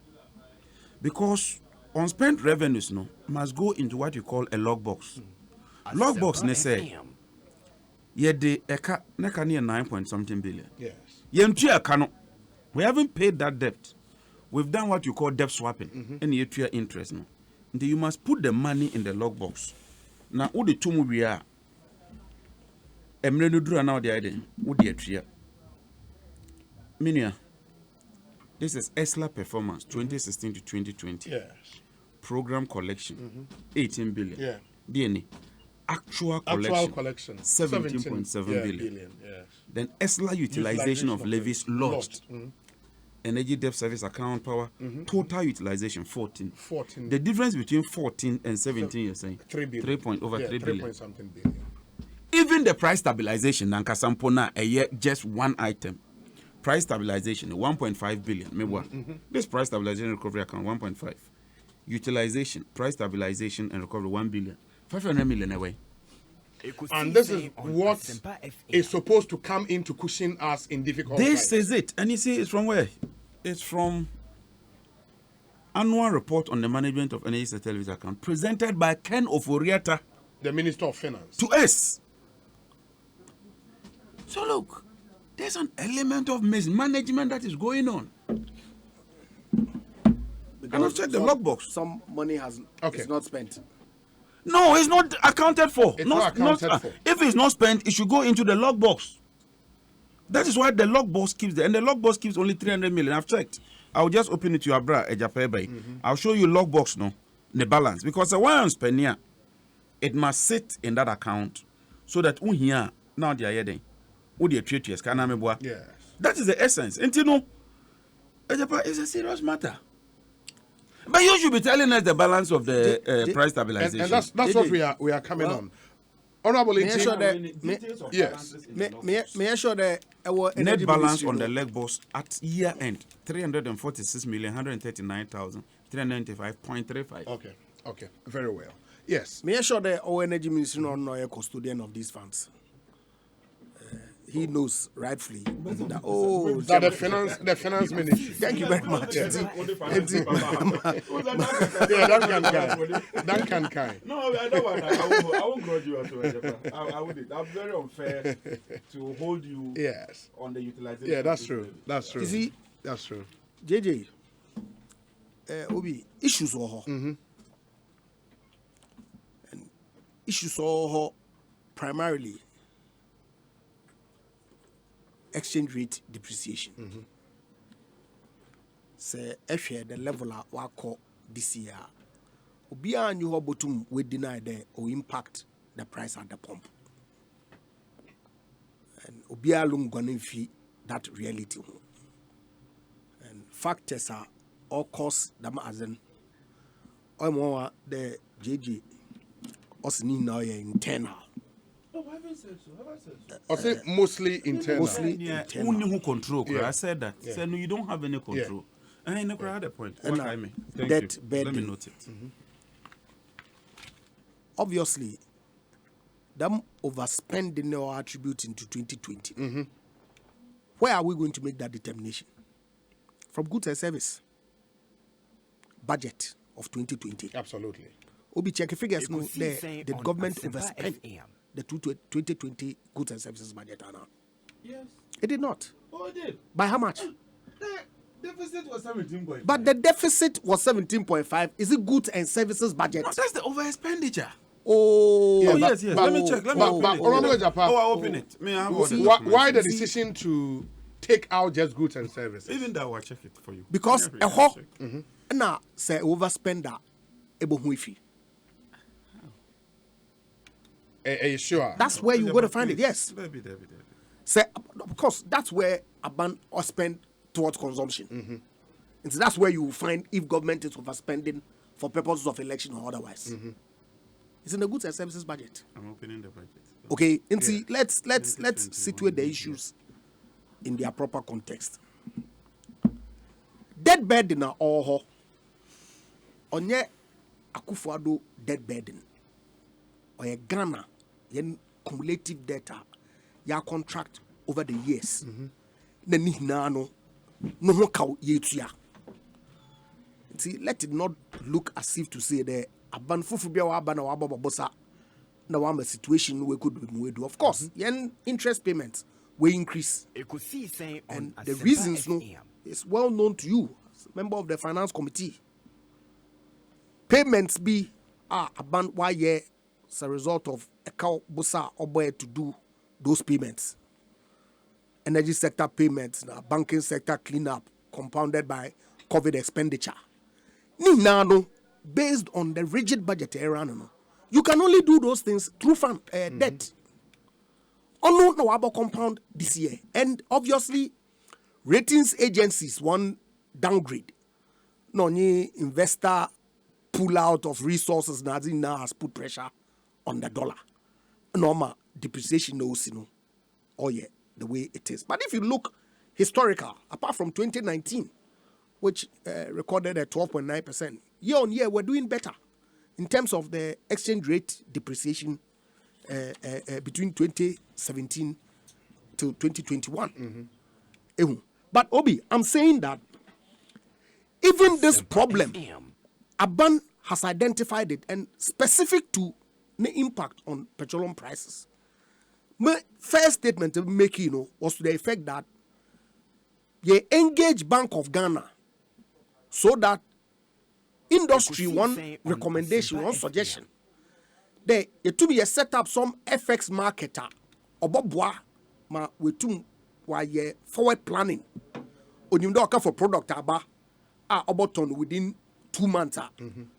Because unspent revenues must go into what you call a logbox. Logbox ne say the eka neka near 9 point something billion. Yes. We haven't paid that debt. We've done what you call debt swapping. And you pay interest now. You must put the money in the logbox. Now, who the two we are? Emre no dura now the idea. Who the tria? Minia. This is ESLA performance 2016 to 2020. Yes. Program collection 18 billion. Yeah. DNA. Actual collection 17.7 billion. Yes. Then ESLA utilization of levies lost. Energy debt service account power total utilization 14. The difference between 14 and 17 you're saying 3 billion. 3 billion. Something billion. Even the price stabilization Nankasampona a year just one item. Price stabilization 1.5 billion. This price stabilization recovery account 1.5. Utilization, price stabilization and recovery 1 billion. 500 million away. And this is what is supposed to come in to cushion us in difficult times. This is it. And you see, it's from where? It's from annual report on the management of energy sector levies account presented by Ken Oforiata, the Minister of Finance, to us. So look, there's an element of mismanagement that is going on. And I've checked the logbox. Some money is not spent. No, it's not accounted for. It's not accounted for. If it's not spent, it should go into the logbox. That is why the logbox keeps there. And the logbox keeps only 300 million. I've checked. I'll just open it to your bra, I'll show you logbox, the balance. Because the one I'm spending here, it must sit in that account so that here, now they are heading. Yes. That is the essence. And you know, EGYAPA is a serious matter. But you should be telling us the balance of the price stabilization. And that's what we are coming on. Honorable, may I show the net balance on the logbox at year end 346,139,395.35. Okay, very well. Yes. May I show the energy ministry no a custodian of these funds? He knows rightfully that the finance ministry. Thank you very much. Duncan Kai. No, I don't want. I won't grudge you at all. I wouldn't. I'm very unfair to hold you. Yes. On the utilization. Yeah, that's true. That's true. You see, that's true. JJ, Obi issues issues all primarily exchange rate depreciation. Say the level at wako this year. Obia knew how bottom we deny there or impact the price at the pump. And Obia lung gonna fee that reality. And factors are all cause them as in or more the JJ us need now internal. No, I haven't said so. Have I said so? I say mostly internal. Mostly Yeah, internal. only who control. Yeah. I said that. Yeah. Said no, you don't have any control. And I never had a point. And What I mean? Thank that you. bad Let me thing. note it. Obviously, them overspending or attributing to 2020. Where are we going to make that determination? From goods and service budget of 2020. Absolutely. Obi check figures no Ekosiisen there. The on government Asempa overspent FM. the 2020 goods and services budget, Anna. Yes. It did not. Oh, I did. By how much? The deficit was 17.5. But the deficit was 17.5. Is it goods and services budget? No, that's the over expenditure. Oh, Yeah, Oh, but- yes, yes. but- Let me check. Let me but- open but it. Honorable Japa, Oh, I open it. May I have all the why the documents? decision to take out just goods and services? Even that, I'll check it for you. because Yeah, a ho check. na say overspender ebo hu ifi. Are you sure? That's where you're going to find it. Yes. There be. Say, of course, that's where Aban or spend towards consumption. And so that's where you will find if government is overspending for purposes of election or otherwise. It's in the goods and services budget. I'm opening the budget. Okay, and see, let's 2021, situate the issues in their proper context. Debt burden are all onye Akufo-Addo debt burden or a Ghana yen cumulative data ya contract over the years. Na ni hinaa no ho kaw yetua. See, let it not look as if to say that aban fufu bia wa na wa bobosa na wa ma situation we could do. Of course, yen interest payments will increase. Ekosiisen on And the Asempa reasons no FM. is well known to you as a member of the finance committee. Payments be aban why year as a result of a cow bosa oboy to do those payments. Energy sector payments, banking sector cleanup, compounded by COVID expenditure. Ni na no, based on the rigid budget era, no, you can only do those things through debt. Ono na wabo compound this year, and obviously, ratings agencies one downgrade. No ni investor pull out of resources now has put pressure on the dollar. Normal depreciation no sino. Oh yeah, the way it is. But if you look historical, apart from 2019, which recorded at 12.9%, year on year we're doing better in terms of the exchange rate depreciation between 2017 to 2021. But Obi, I'm saying that even this problem, Aban has identified it and specific to the impact on petroleum prices. My first statement to make was to the effect that you engage Bank of Ghana so that industry one recommendation, one suggestion. There it to be a set up some FX marketer or bobwa ma wetum why forward planning. Onimdo for product aba oboton within 2 months.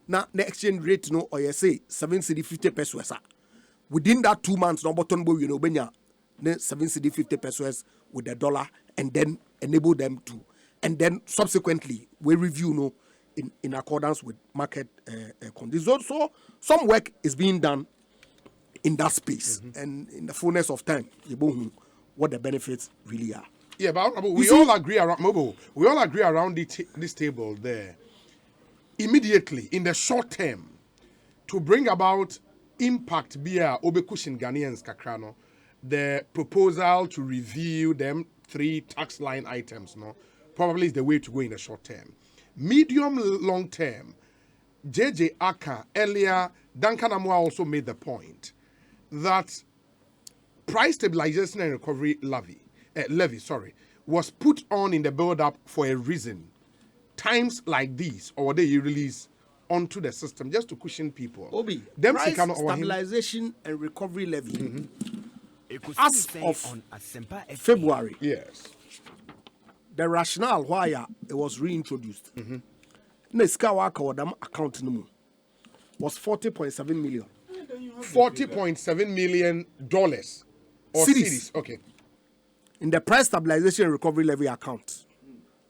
Now the exchange rate no or you say 7 cedi 50 pesos. Within that 2 months, no button boy, benya 7 cedi 50 pesos with the dollar, and then enable them to, and then subsequently we review in accordance with market conditions. So some work is being done in that space, and in the fullness of time, you know what the benefits really are. Yeah, but we all agree around We all agree around this table there. Immediately, in the short term, to bring about impact beer obekushin Ghanaians kakrano, the proposal to review them 3 tax line items, probably is the way to go in the short term. Medium long term, JJ Aka earlier, Duncan Amwa also made the point that price stabilization and recovery levy was put on in the build-up for a reason. Times like these, or they release onto the system just to cushion people. Obi, Them price sika no ɔwɔ him. stabilization and recovery levy Ekosiisen as of on Asempa FM. February, Yes. the rationale why it was reintroduced. Na sika wa ka wadam account no mu was 40.7 million. $40.7 million or Cedis. cedis. Okay. In the price stabilization and recovery levy account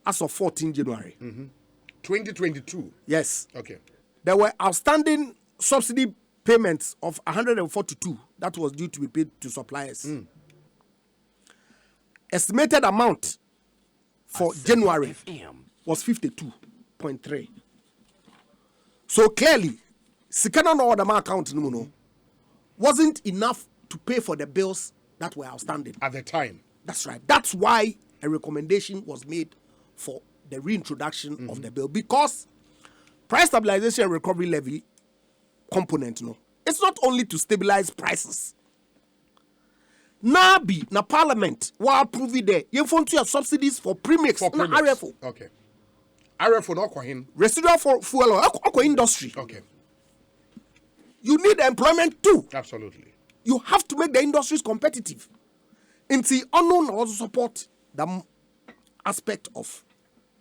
as of 14 January. 2022. Yes. Okay. There were outstanding subsidy payments of 142 that was due to be paid to suppliers. Estimated amount for January FM. was 52.3. So clearly, Sikana no order account no wasn't enough to pay for the bills that were outstanding. At the time. That's right. That's why a recommendation was made for the reintroduction of the bill, because price stabilization and recovery levy component, it's not only to stabilize prices. Na parliament will approve it. You want to have subsidies for premix, For na premix. RFO, Okay. RFO no kwa him. residual for fuel or industry. Okay. You need employment too. Absolutely. You have to make the industries competitive. Inti unknown also support the aspect of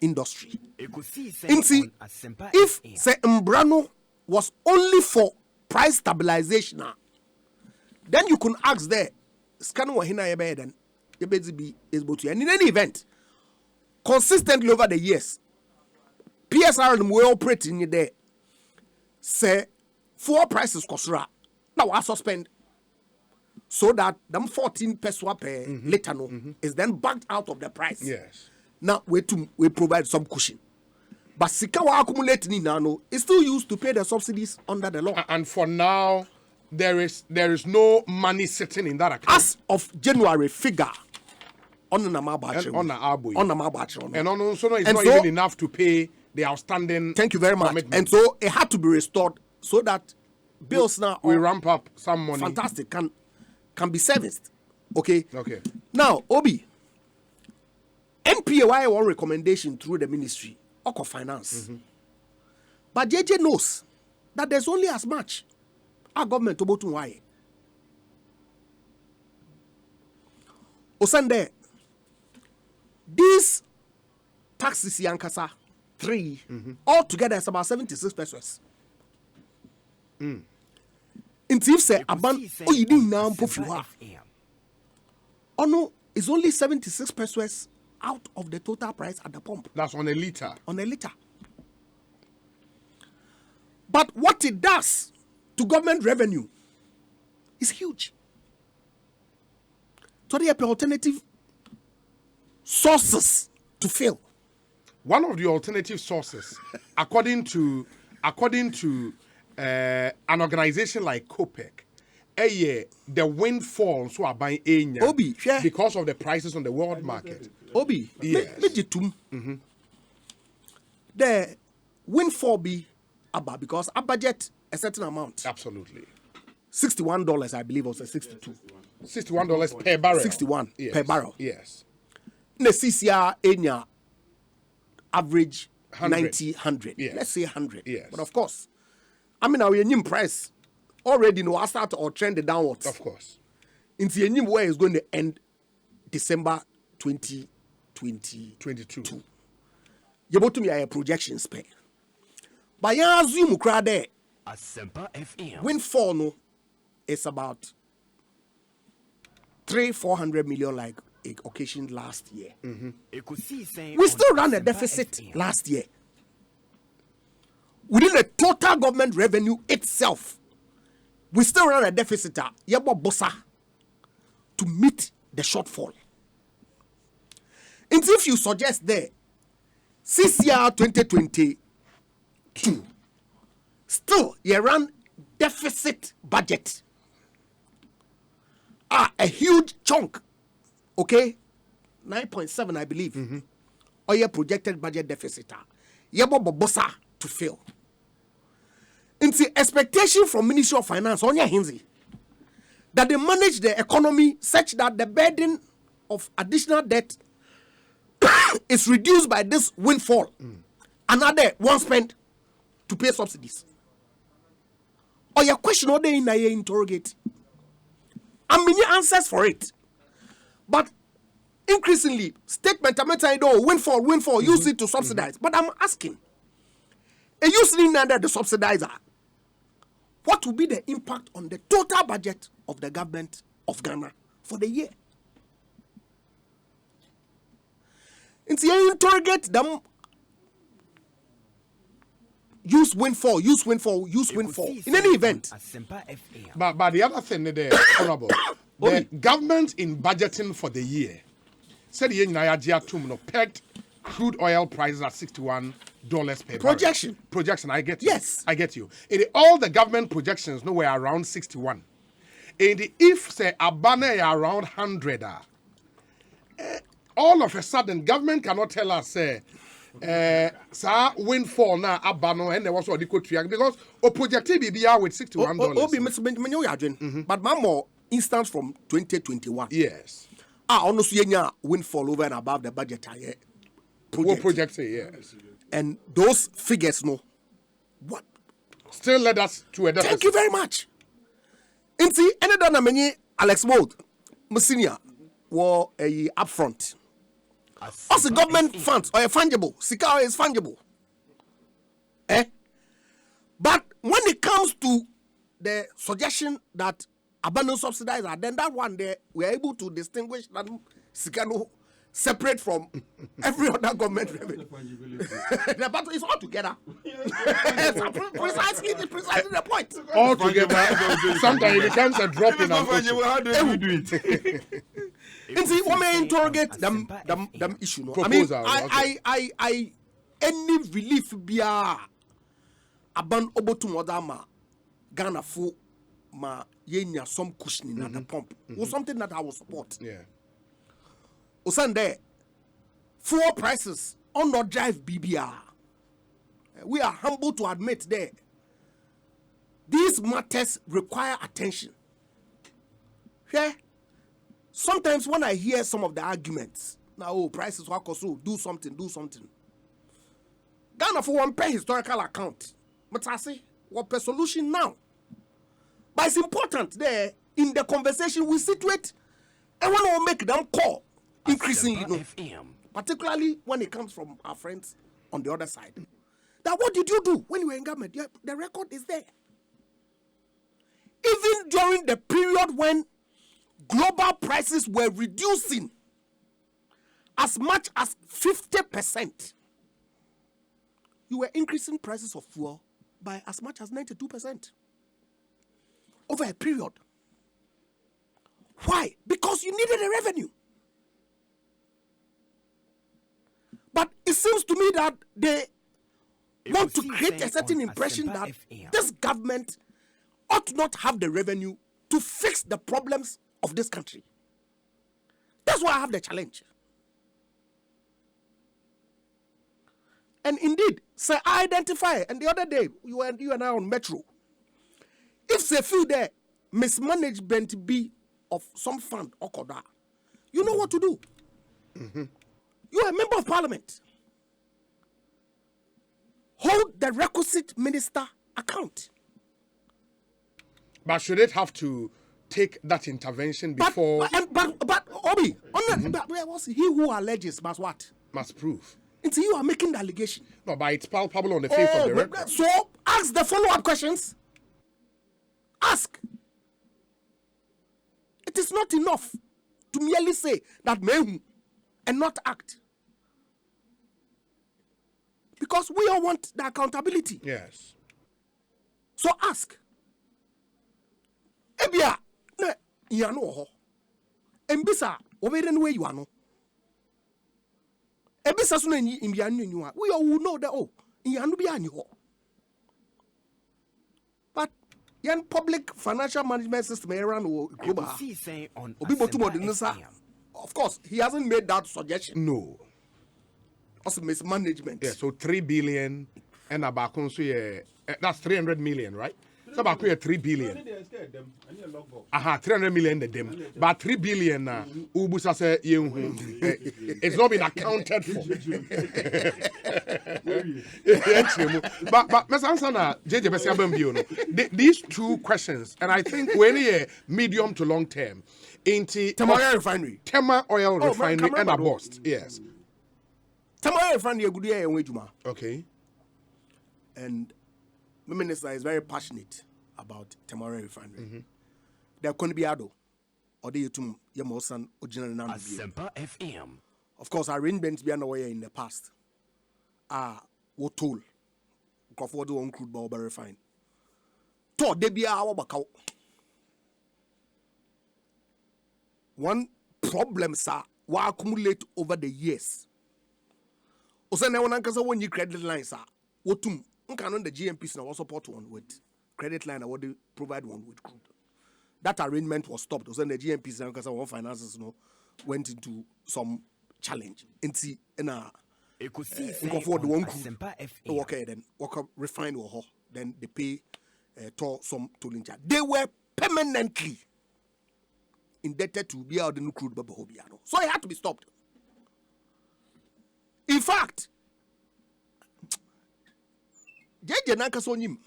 industry. Ekosiisen Inti, on Asempa if FM. say Mbrano was only for price stabilization, then you can ask there, scan what hina yebe then yebe be able to. And in any event, consistently over the years, PSR will operate in there. Say fuel prices kosura. Now I suspend. So that them 14 peso per liter is then backed out of the price. Yes. Now we provide some cushion. But sika wa accumulate ni nano is still used to pay the subsidies under the law. And for now, there is no money sitting in that account. As of January figure on the Namabachi. On the Arboy. On the Namabachi. And on also it's And not so- even enough to pay the outstanding. Thank you very much. commitments. And so it had to be restored so that bills now we are ramp up some money. fantastic can be serviced. Okay. Okay. Now, Obi, NPAY one recommendation through the ministry of finance. But JJ knows that there's only as much our government about to why. Osande, these taxes yankasa 3 altogether is about 76 pesos. Until say aban oh you didn't now Asempa FM. oh no, it's only 76 pesos out of the total price at the pump That's on a liter. on a liter. But what it does to government revenue is huge. So there are alternative sources to fill. One of the alternative sources, according to an organization like COPEC, the windfalls who are buying Enya Obi, share. because of the prices on the world market. Obi, Yes. mejitum. The windfall be abba because I budget a certain amount. Absolutely. $61, I believe, or $62. $61 per barrel. 61 Yes. per barrel. Yes. The CCR Enya average 100. 90, 100. Yes. Let's say 100. Yes. But of course, I mean, our new price already know I start or trend downwards. Of course. Into a new way is going to end December 2022. You about to me a projections pay. But ya assume crowd there Asempa FM. windfall no it's about 300-400 million like occasion last year. Ekosiisen We on still ran a Asempa deficit FM. last year. Within the total government revenue itself, we still ran a deficit bossa to meet the shortfall. And if you suggest there, CCR 2022, still you ran deficit budget. A huge chunk, okay, 9.7 I believe, or your projected budget deficit, bossa to fill. And the expectation from Ministry of Finance on your hands that they manage the economy such that the burden of additional debt is reduced by this windfall. Another one spent to pay subsidies. Or your question or they in a interrogate. And many answers for it. But increasingly, statement windfall, use it to subsidize. But I'm asking, using under the subsidizer, what will be the impact on the total budget of the government of Ghana for the year? And you interrogate them. Use windfall. In any event. But the other thing there, Honorable, the government in budgeting for the year said the pegged crude oil prices at $61 per Projection. barrel. Projection, I get you. Yes. I get you. All the government projections were around 61. And if say Abana around 100, all of a sudden government cannot tell us windfall now Abano and there was what they could react because projected BBR with $61. But more instance from 2021. Yes. Honestly, windfall over and above the budget. Projected, yes. And those figures, no. What? Still led us to a deficit. Thank you very much. And see, another many Alex Mold, Messinia, were a upfront. Also, government funds are fungible. Sika is fungible. But when it comes to the suggestion that abandon subsidizer, then that one there we are able to distinguish that Sika no separate from every other government revenue. The battle is all together. precisely the point. All together. Sometimes it becomes a drop in our How do we do it? And see, when I interrogate them issue, no? Proposal, I any relief be aban obotu modama Ghana fu ma yenya some cushioning at the pump or something that I will support. Yeah. Osande, fuel prices on not drive BBR. We are humble to admit that these matters require attention. Yeah. Sometimes when I hear some of the arguments, now prices work so do something. Ghana for one pay historical account. But I say, what per solution now? But it's important there in the conversation we situate and when we make them call increasingly, particularly when it comes from our friends on the other side. That what did you do when you were in government? Yeah, the record is there. Even during the period when global prices were reducing as much as 50%, you were increasing prices of fuel by as much as 92% over a period. Why? Because you needed a revenue. But it seems to me that they want to create a certain impression that this government ought not have the revenue to fix the problems of this country. That's why I have the challenge. And indeed, say I identify, and the other day, you and I on Metro. If they feel there mismanagement be of some fund or koda, you know what to do. You are a member of parliament. Hold the requisite minister account. But should it have to take that intervention before? But Obi, he who alleges must what? Must prove. Until you are making the allegation. No, but it's palpable on the face of the record. So ask the follow-up questions. Ask. It is not enough to merely say that mehu and not act. Because we all want the accountability. Yes. So ask. Ebia, ne yano ho. Embisa, obere no way you ano. Ebisa so na imbianu nyu. We all know that yanu bi ani ho. But yan public financial management system around global. Of course, he hasn't made that suggestion. No. Also mismanagement. Yeah, so 3 billion and about that's 300 million, right? So about 3 billion. 300 million the dem. But 3 billion na ubusa say it's not been accounted for. But Mr. Ansana, JJ Besiabambio, these two questions, and I think when a medium to long term, into Tema refinery. Tema oil refinery and a bust. Yes. Tema refinery a good year in Wejuma. Okay. And the minister is very passionate about Tema refinery. There can be ado or the Yatum Yamosan original number. Asempa FM. Of course, arrangements be underway in the past were told. Crawford on crude by refine. To de be our bacao. One problem, sir, will accumulate over the years. Osana one ankasa when you credit line, sir. Wotum, on the GMPs now support one with credit line, or they provide one with crude. That arrangement was stopped. Osana the GMPs now because one finances went into some challenge. And see, Ekosiisen for the one crude. Asempa FM. Okay, then work refine or then they pay some tolling charge. They were permanently indebted to be out the new crude Babahobiano. So it had to be stopped. In fact, JJ Nankasonyim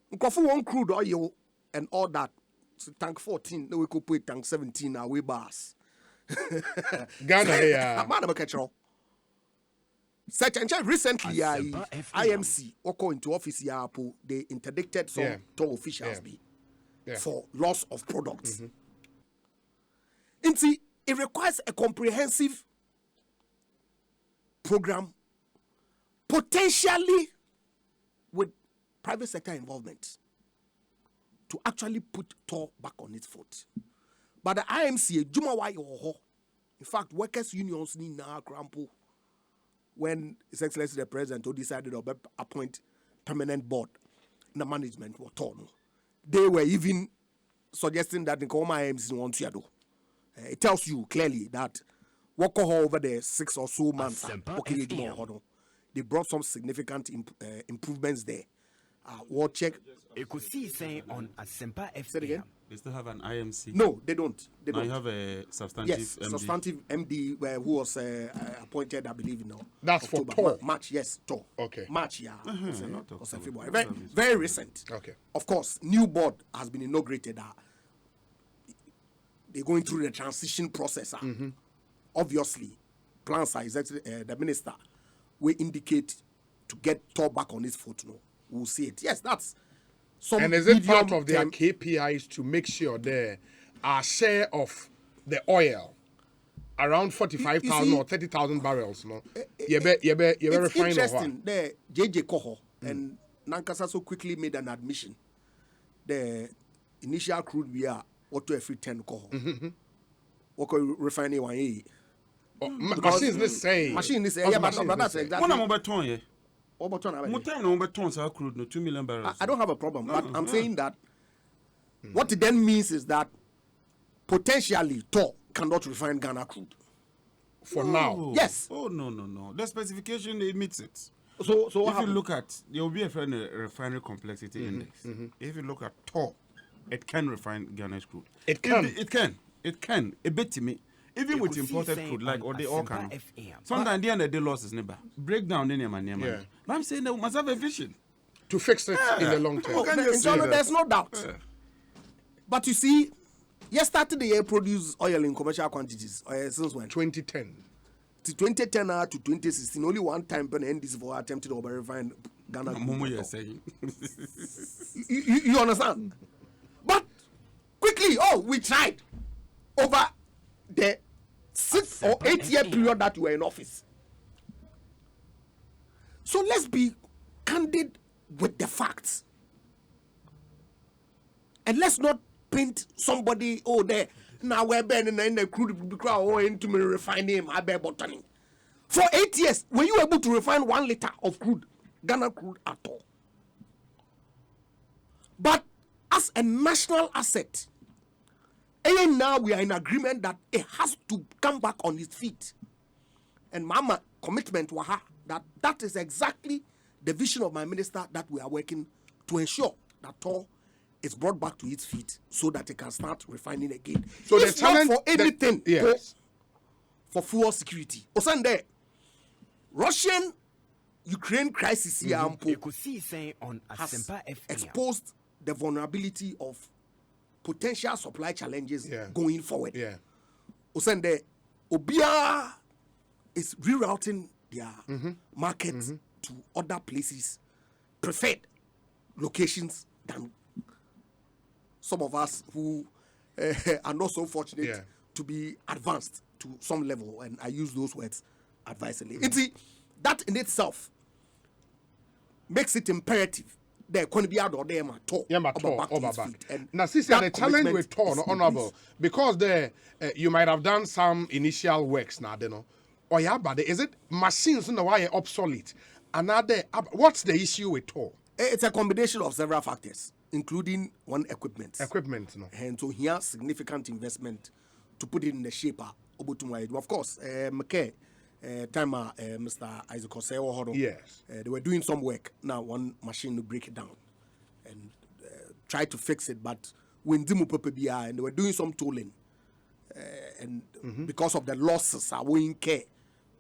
one crude oil and all that. So tank 14, no we could put tank 17 away bars. Ghana, yeah. Such and recently, Asempa FM. IMC or into office, they interdicted some top officials for loss of products. And see, it requires a comprehensive program, potentially with private sector involvement, to actually put TOR back on its foot. But the IMC, in fact, workers' unions need now crample when His Excellency the President decided to appoint permanent board, the management were torn. They were even suggesting that the IMC wants to do. It tells you clearly that work over the 6 or so months, they brought some significant improvements there. We'll check. Ekosiisen on Asempa FM. Say it again. They still have an IMC. No, they don't. They Now don't. you have a substantive Yes, MD. substantive MD who was appointed, I believe, That's for TOR. March, yes, TOR. Okay. March, yeah. not Or TOR. February. Very, very recent. Okay. Of course, new board has been inaugurated. They're going through the transition process. Obviously, plans are the minister will indicate to get TOR back on his foot. No, we'll see it. Yes, that's some. And is it part medium of their term- KPIs to make sure there our share of the oil around 45,000 or 30,000 barrels? No, you be It's refine or interesting. The JJ Koho and Nankasa so quickly made an admission. The initial crude we are what to every 10 Koho. What refining one year. machines this say. Machine is All the yeah, machines but that's they say. exactly. One number ton, yeah. What about one? More time, number ton, so crude, no 2 million barrels. I don't have a problem, but I'm saying that what it then means is that potentially TOR cannot refine Ghana crude. For now. Oh. Yes. Oh no. The specification admits it. So what If you happened? look at, there will be a refinery complexity index. If you look at TOR, it can refine Ghana's crude. It can. It can. A bit to me. Even with imported crude, like or they all can. Sometimes the end of the loss is never breakdown in your man. Yeah. But I'm saying they must have a vision. To fix it in the long term. Oh, Can you in see Ghana, that? there's no doubt. But you see, started the year produce oil in commercial quantities. Since when? 2010. To 2010 to 2016, only one time when NDC for attempted to refine Ghana. Momo, you're saying. You understand? But quickly, we tried over the 6 or 8 year period that you were in office. So let's be candid with the facts. And let's not paint somebody, there. Now we're burning in the crude crowd into me refining him. I bear botany. For 8 years, were you able to refine 1 liter of crude, Ghana crude at all? But as a national asset, and now we are in agreement that it has to come back on its feet. And Mama commitment waha that is exactly the vision of my minister that we are working to ensure that Tor is brought back to its feet so that it can start refining again. So if the challenge not for anything, yes. for fuel security. Osande, Russian-Ukraine crisis here Ekosiisen on has Asempa FM. exposed the vulnerability of potential supply challenges Yeah. going forward. Yeah. Osande, Obia is rerouting their markets to other places, preferred locations than some of us who are not so fortunate to be advanced to some level, and I use those words advisedly. That in itself makes it imperative that economy out of them at all. Now, see, the challenge with Tor, honorable, because you might have done some initial works now, or yeah, but is it machines in the way obsolete? Another, what's the issue with Tor? It's a combination of several factors, including one equipment. No. And so here, significant investment to put it in the shape of course, Mr. Isaac Oseo, yes, they were doing some work. Now one machine to break it down and try to fix it, but when and they were doing some tooling, and because of the losses, I wouldn't care,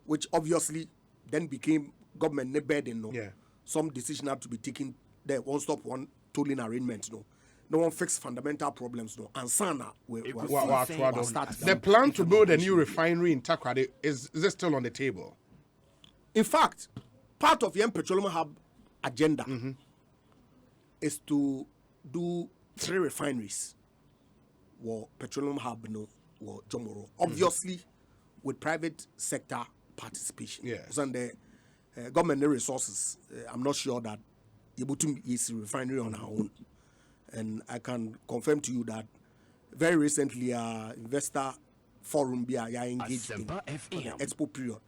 which obviously then became government burden. Yeah. Some decision had to be taken there, one stop, one tolling arrangement. No one fix fundamental problems. And Sana will start. The plan to build a new refinery in Takoradi is it still on the table? In fact, part of the Petroleum Hub agenda is to do 3 refineries. Petroleum Hub, or Jomoro. Obviously, with private sector participation. Yes. And the government resources, I'm not sure that Yebutum is a refinery on our own. And I can confirm to you that very recently, investor forum engaged in the expo period.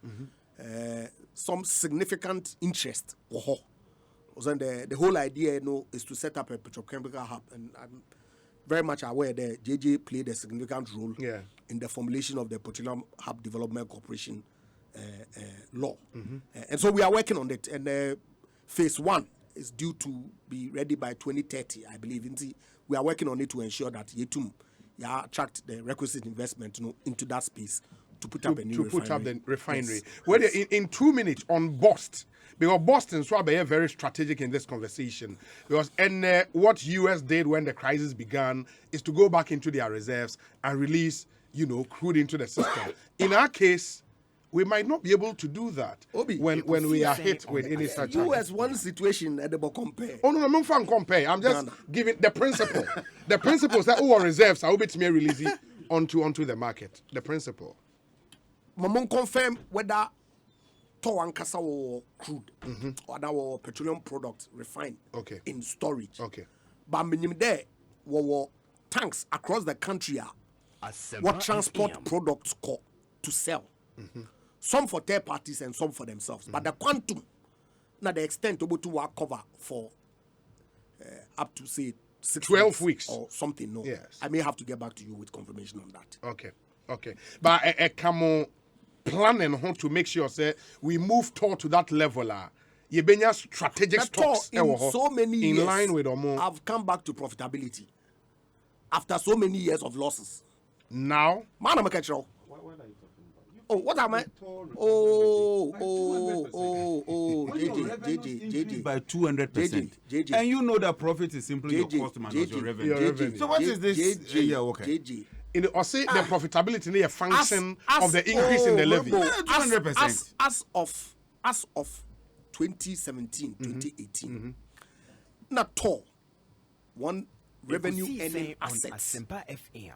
Some significant interest. The whole idea is to set up a petrochemical hub, and I'm very much aware that JJ played a significant role in the formulation of the Petroleum Hub Development Corporation law. And so we are working on it, and phase 1 is due to be ready by 2030, I believe. We are working on it to ensure that Yetum attract the requisite investment into that space to put up a new refinery. Put up the refinery. Yes. Well, in 2 minutes on Boston, because Boston is very strategic in this conversation. Because what US did when the crisis began is to go back into their reserves and release, crude into the system. In our case, we might not be able to do that when we are hit with any such. US one situation at the compare. Oh no, I'm not compare. I'm just giving the principle. The principle is that reserves are bit me releasing onto the market. The principle. Mamon confirm whether Towankasa or crude or that petroleum products refined in storage. Okay. But minimum there were tanks across the country what transport products to sell. Some for third parties and some for themselves. But the quantum, now the extent to cover for up to say 12 weeks or something. No, yes. I may have to get back to you with confirmation on that. Okay. But come on, planning how to make sure say we move toward to that level. You been strategic stocks in so many years, in line with Omo. I've come back to profitability after so many years of losses. Now, man, I'm a catcher. Oh, what am I? JJ. By 200%. JJ. And you know that profit is simply your cost minus your revenue. So what is this? JJ. Or say the profitability is a function of the increase in the levy. 200%. As of 2017, 2018, not all one revenue earning assets. Asempa FM.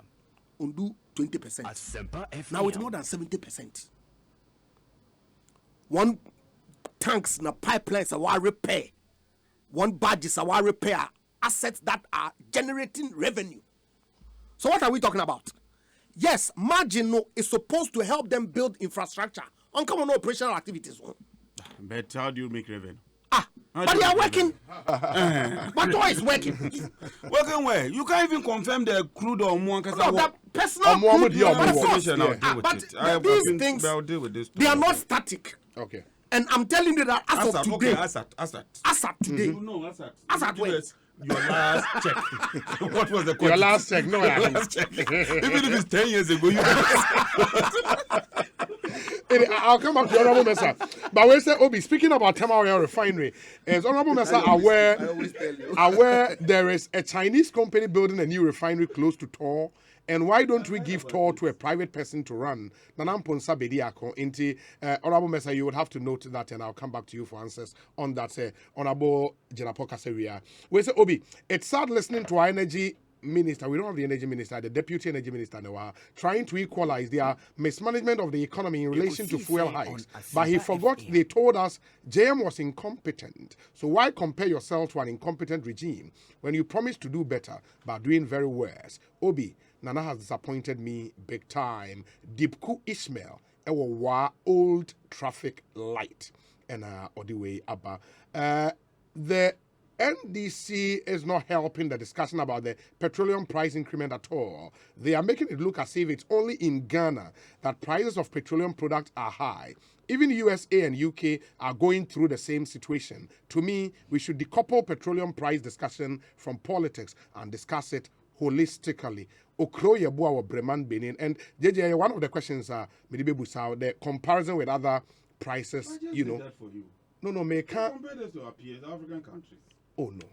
Undo 20%. Asempa FM. Now it's more than 70%. One tanks na pipelines are repair. One badges are repair. Assets that are generating revenue. So what are we talking about? Yes, margin is supposed to help them build infrastructure on common operational activities. But how do you make revenue? But they are working. But how is working? Working where? You can't even confirm the crude or more. No, that personal crude. I'll deal with it. These things, I'll deal with this. they are not static. Okay. And I'm telling you that as of today, Asat. today, No, Asat. Asat, Give wait. us your last check. What was the Your quantity? last check, no, Your last check. Even if it's 10 years ago, you I'll come back to Honorable Mesa. But we say, Obi, speaking about Tema Oil Refinery, is Honorable Mesa aware there is a Chinese company building a new refinery close to Tor? And why don't we give Tor to a private person to run? Nanamponsa Bediako inti Honorable Mesa, you would have to note that, and I'll come back to you for answers on that. Honorable JINAPOR Kaseria. We say, Obi, it's sad listening to our energy minister. We don't have the energy minister, the deputy energy minister now, trying to equalize their mismanagement of the economy in relation to fuel hikes. But he forgot they told us JM was incompetent. So why compare yourself to an incompetent regime when you promise to do better but doing very worse? Obi, Nana has disappointed me big time. Dipku Ishmael, Ewa Old Traffic Light, and all the way up. The NDC is not helping the discussion about the petroleum price increment at all. They are making it look as if it's only in Ghana that prices of petroleum products are high. Even USA and UK are going through the same situation. To me, we should decouple petroleum price discussion from politics and discuss it holistically. Okroye Bua Breman Benin. And JJ, one of the questions the comparison with other prices, you know. That for you. No, me can't. Compare this to our peers, African countries. Oh no.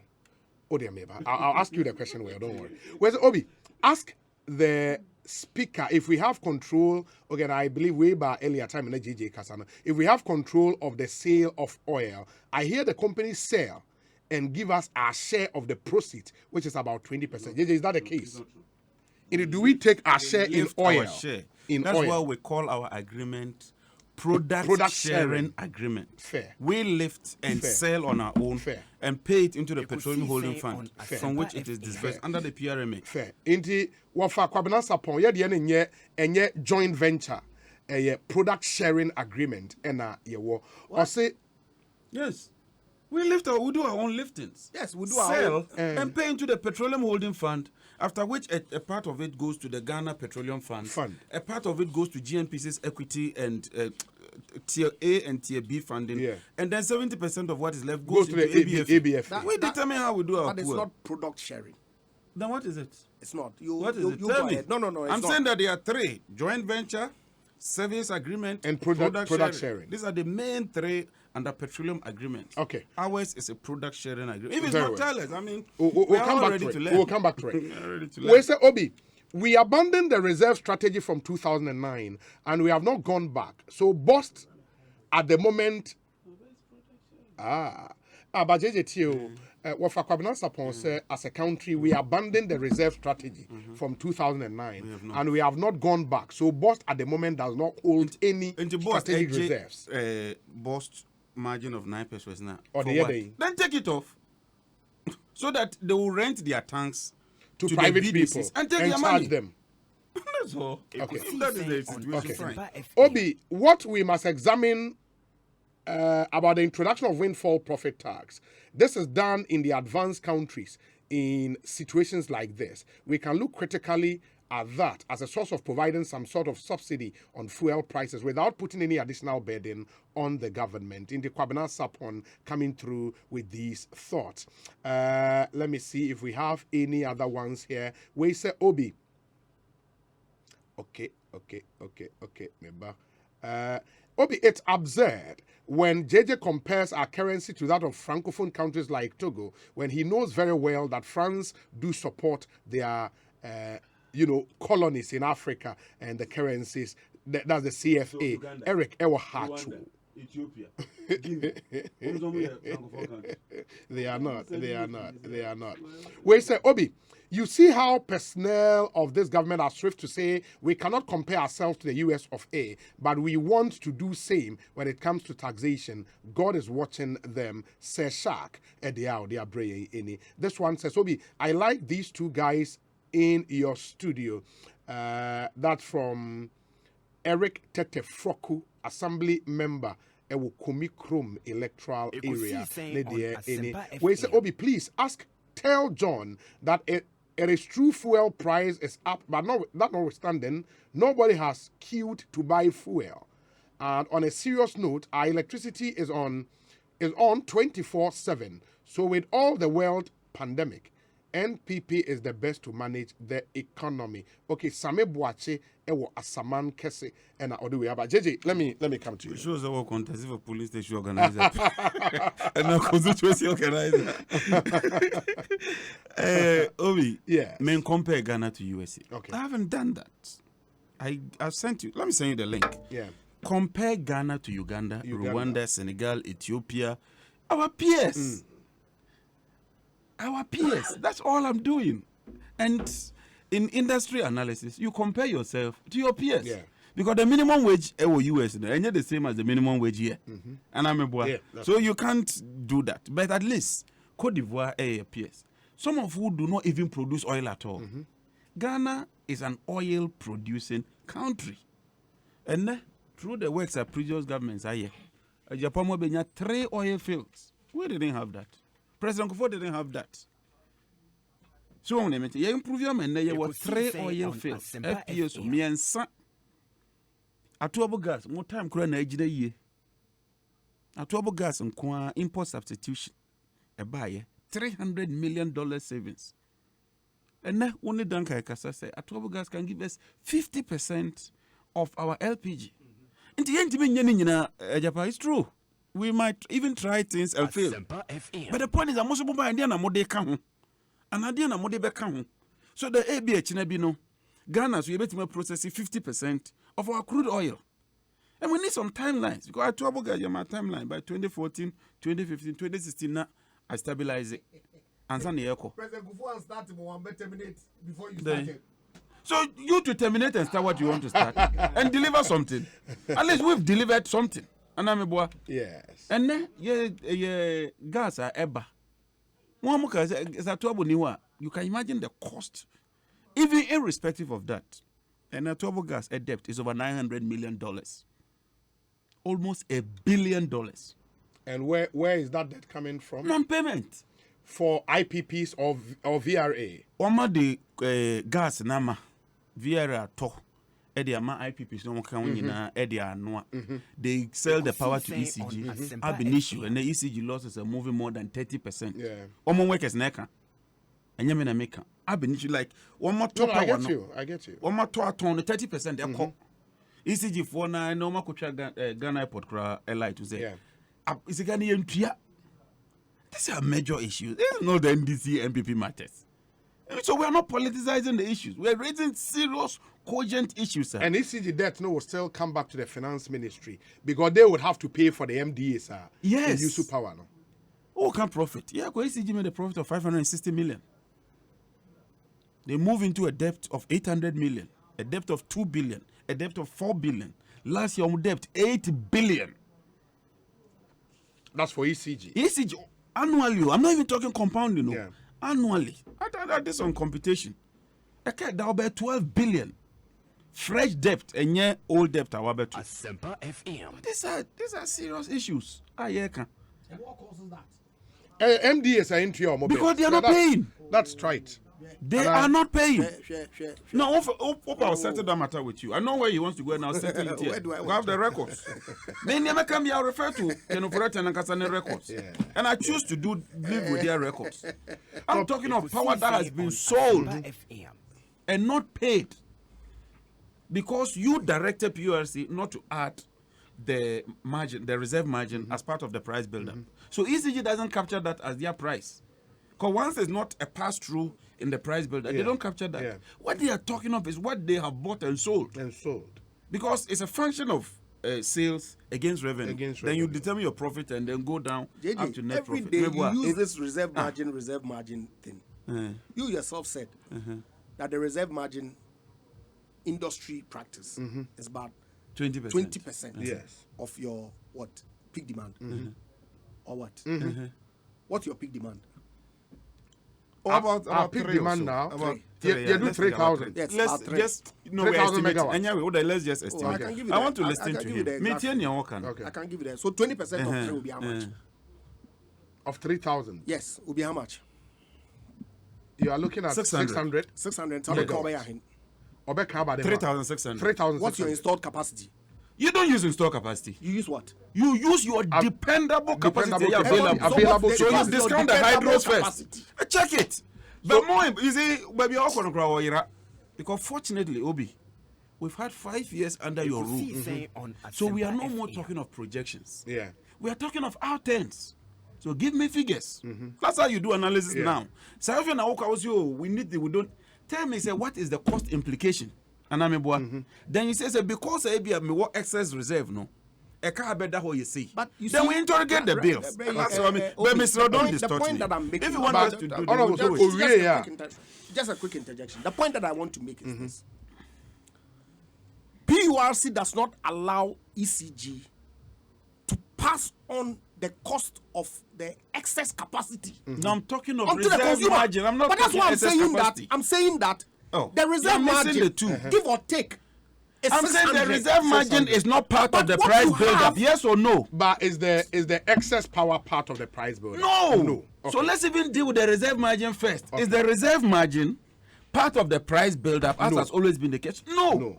Oh dear me. I'll ask you the question, well, don't worry. Where's Obi? Ask the speaker if we have control. Again, I believe way back earlier time in the JJ Kasana. If we have control of the sale of oil, I hear the company sell and give us our share of the proceeds, which is about 20%. JJ, is that the case? Do we take our share in oil? Our share. In That's oil. why we call our agreement product sharing agreement. Fair. We lift and Fair. sell on our own Fair. and pay it into the Ekosiisen petroleum holding fund on from which it is Asempa disbursed FM. under the PRMA. Fair. Inti wafa kwabena sapon ye de enye joint venture product sharing agreement ena yewo. Or say Yes. We do our own liftings. Yes, we do our sell own. and pay into the petroleum holding fund, after which a part of it goes to the Ghana Petroleum Fund. A part of it goes to GNPC's equity and tier A and tier B funding. Yeah. And then 70% of what is left goes to the into ABF. We determine how we do our But it's poor. not product sharing. Then what is it? It's not. You, What is you, it? you Tell go me. ahead. No, it's I'm not. saying that there are three: joint venture, service agreement, And product sharing. These are the main three under petroleum agreements. Okay. Ours is a product sharing agreement. If it's Very not, well. tell us. I mean, We'll we are come all back ready to it. learn. We'll come back to it. We are ready to We learn. say, Obi, we abandoned the reserve strategy from 2009 and we have not gone back. So, Bost at the moment. But JJTO, what Fakwabina Sapon said, as a country, we abandoned the reserve strategy from 2009 and we have not gone back. So, Bost at the moment does not hold any And the boss strategic reserves. boast margin of 9% now. Or For the what? other. Then take it off, so that they will rent their tanks To the private BDCs people and take and their charge money. them. That's all. Okay. If that is the On situation, Okay. fine. Asempa FM. Obi, what we must examine about the introduction of windfall profit tax. This is done in the advanced countries in situations like this. We can look critically at that as a source of providing some sort of subsidy on fuel prices without putting any additional burden on the government. In the Kwabena Sapon coming through with these thoughts. Let me see if we have any other ones here. We say Obi. Okay. Remember. Obi, it's absurd when JJ compares our currency to that of francophone countries like Togo, when he knows very well that France do support their, colonies in Africa and the currencies. That's the CFA. So Uganda, Eric Ewahachu. Rwanda, Ethiopia, Guinea. Who's on the Francophone countries? They are not. We say, Obi, you see how personnel of this government are swift to say we cannot compare ourselves to the US of A, but we want to do same when it comes to taxation. God is watching them. Say shark. This one says, Obi, I like these two guys in your studio. That's from Eric Tete Froku, Assembly Member. Ewo Komi Krom electoral area. Ekosiisen on Asempa We say, FM. Obi, please tell John that it is true fuel price is up, but that notwithstanding, nobody has queued to buy fuel. And on a serious note, our electricity is on 24/7. So with all the world pandemic, NPP is the best to manage the economy. Okay, Same Boache ewo asaman kese and all the way about JJ. Let me come to you. Shows our contest for police station organizer and now constituency organizer. Obi, yeah, men compare Ghana to USA. Okay, I haven't done that. I've sent you. Let me send you the link. Yeah, compare Ghana to Uganda, Rwanda, Senegal, Ethiopia, our peers. Our peers. That's all I'm doing. And in industry analysis, you compare yourself to your peers. Yeah. Because the minimum wage in US is the same as the minimum wage here. And I'm a boy. Yeah, so you can't do that. But at least Cote d'Ivoire are peers. Some of who do not even produce oil at all. Ghana is an oil producing country. And through the works of previous governments, Japan had 3 oil fields. We didn't have that. President Kufuor didn't have that. So when you improve your men, there were 3 oil fields. FPS, Miensa. Atuabo gas, more time crane ejide ye. Atuabo gas and import substitution. A buyer, $300 million savings. And now only Danka Kasa say Atuabo gas can give us 50% of our LPG. In the end, Japan is true. We might even try things and fail. But the point is, I'm also going to mode count. And I didn't mode count. So the ABH Nebino, Ghana, so you better process 50% of our crude oil. And we need some timelines. Because I told you my timeline by 2014, 2015, 2016, now I stabilize it. And San Diego. President Kufuor started one terminate before you started. So you to terminate and start what you want to start and deliver something. At least we've delivered something. Yes. And then gas are eba. You can imagine the cost, even irrespective of that. And a turbo gas debt is over $900 million, almost $1 billion. And where is that debt coming from? Non-payment for IPPs or VRA. Oma the gas nama VRA to. IPPs no can they sell the power to ECG. Have an issue and the ECG losses are moving more than 30%. Yeah. Omo workers neka. And you make have an issue like one more top. I get you. One more top on the 30% they call ECG for na no ma kucha Ghana airport kra airline to say. Yeah. Is a Ghanaian pia. These are major issues. This is not the NDC MPP matters. So we are not politicizing the issues. We are raising serious, cogent issues, sir. And ECG debt will still come back to the finance ministry because they would have to pay for the MDA, sir. Yes. The use of power, no? Who can profit? Yeah, because ECG made a profit of 560 million. They move into a debt of 800 million, a debt of 2 billion, a debt of 4 billion. Last year, debt 8 billion. That's for ECG. ECG annually. I'm not even talking compounding, no. Yeah. Annually. I did some computation. Okay, that will be 12 billion. Fresh debt and yeah, old debt are about Asempa FM. These are serious issues. Yeah, and what causes that? MDAs are into your mobile. Because they are not paying. That's right. They are not paying. Sure. No, I'll settle that matter with you. I know where he wants to go and I'll settle it here. Where do I have the records. Then never come here, I'll refer to Kenopurata and Kasane records. Yeah. And I choose to live with their records. I'm talking of power that has been sold and not paid. Because you directed PURC not to add the margin, the reserve margin, as part of the price buildup. So ECG doesn't capture that as their price. Because once it's not a pass-through in the price buildup, they don't capture that. Yeah. What they are talking of is what they have bought and sold. Because it's a function of sales against revenue. Then you determine your profit and then go down up to net profit. Every day you use this reserve margin thing. You yourself said that the reserve margin industry practice is about 20% yes. of your peak demand or what? What's your peak demand? About peak demand now. You do 3,000. Yes, let's just 3,000 megawatts. Anyway, let's just estimate. I want to listen to you. Okay. I can give you that. So 20% of 3 will be how much? Of 3,000? Yes, will be how much? You are looking at 600. 600. 3,600. What's your installed capacity? You don't use install capacity. You use what? You use your dependable capacity Dependable available. So you what's your discount the dependable hydros capacity? first. Check it. But more, you see, baby, because fortunately, Obi, we've had 5 years under your rule. So we are no more talking of projections. Yeah. We are talking of outturns. So give me figures. That's how you do analysis now. So if we need we don't tell me, say, what is the cost implication? And I'm then you say, because I be what excess reserve, no. A car better what you see. But you then see, we interrogate the bills. That's what I mean. But Mr. Don't distort point me. that I'm making, If you want but us to do all of that, us we'll do it. just a quick interjection. The point that I want to make is this. PURC does not allow ECG to pass on the cost of the excess capacity Now I'm talking of onto the reserve consumer. margin. I'm not But that's talking why I'm excess saying capacity. that. I'm saying that Oh, the reserve you're missing margin, the two. give or take, is I'm saying the 600. reserve margin is not part But of the what price you build-up. have- Yes or no? But is the excess power part of the price build? No. Okay. So let's even deal with the reserve margin first. Is the reserve margin part of the price build-up, as No. has always been the case? No. No.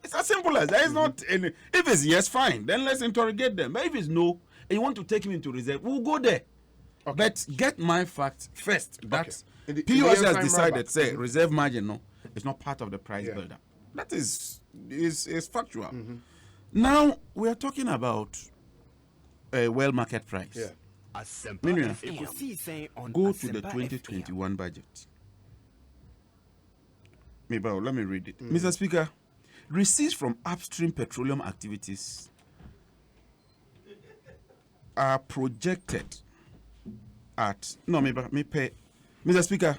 It's as simple as that. It's not any. If it's yes, fine. Then let's interrogate them. But if it's no, and you want to take him into reserve, we'll go there. Okay. But get my facts first. That In the POS end has time decided, roundabout. say, reserve margin, no, it's not part of the price Yeah. build-up. That is factual. Now we are talking about a well market price. Yeah. Miriam, Ekosiisen on go to the Asempa 2021 budget. Let me read it. Mr. Speaker, receipts from upstream petroleum activities are projected at Mr. Speaker,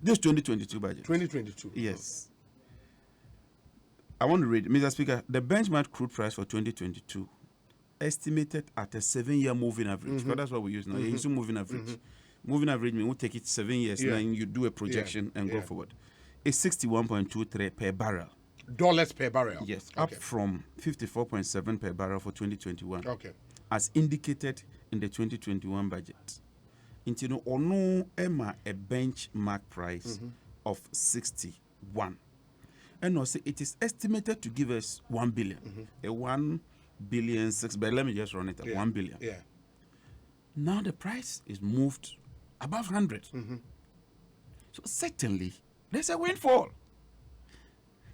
this 2022 budget. 2022. Yes. I want to read it. Mr. Speaker, the benchmark crude price for 2022 estimated at a 7-year moving average. Because that's what we use now. You use moving average. Moving average means we'll take it 7 years, Yeah. then you do a projection and go forward. It's 61.23 per barrel. Dollars per barrel. Yes, Okay. up from 54.7 per barrel for 2021. Okay. As indicated in the 2021 budget. Into no ono ema a benchmark price of 61. And also it is estimated to give us 1 billion. A 1 billion 6, but let me just run it at 1 billion. Yeah. Now the price is moved above 100. So certainly there's a windfall.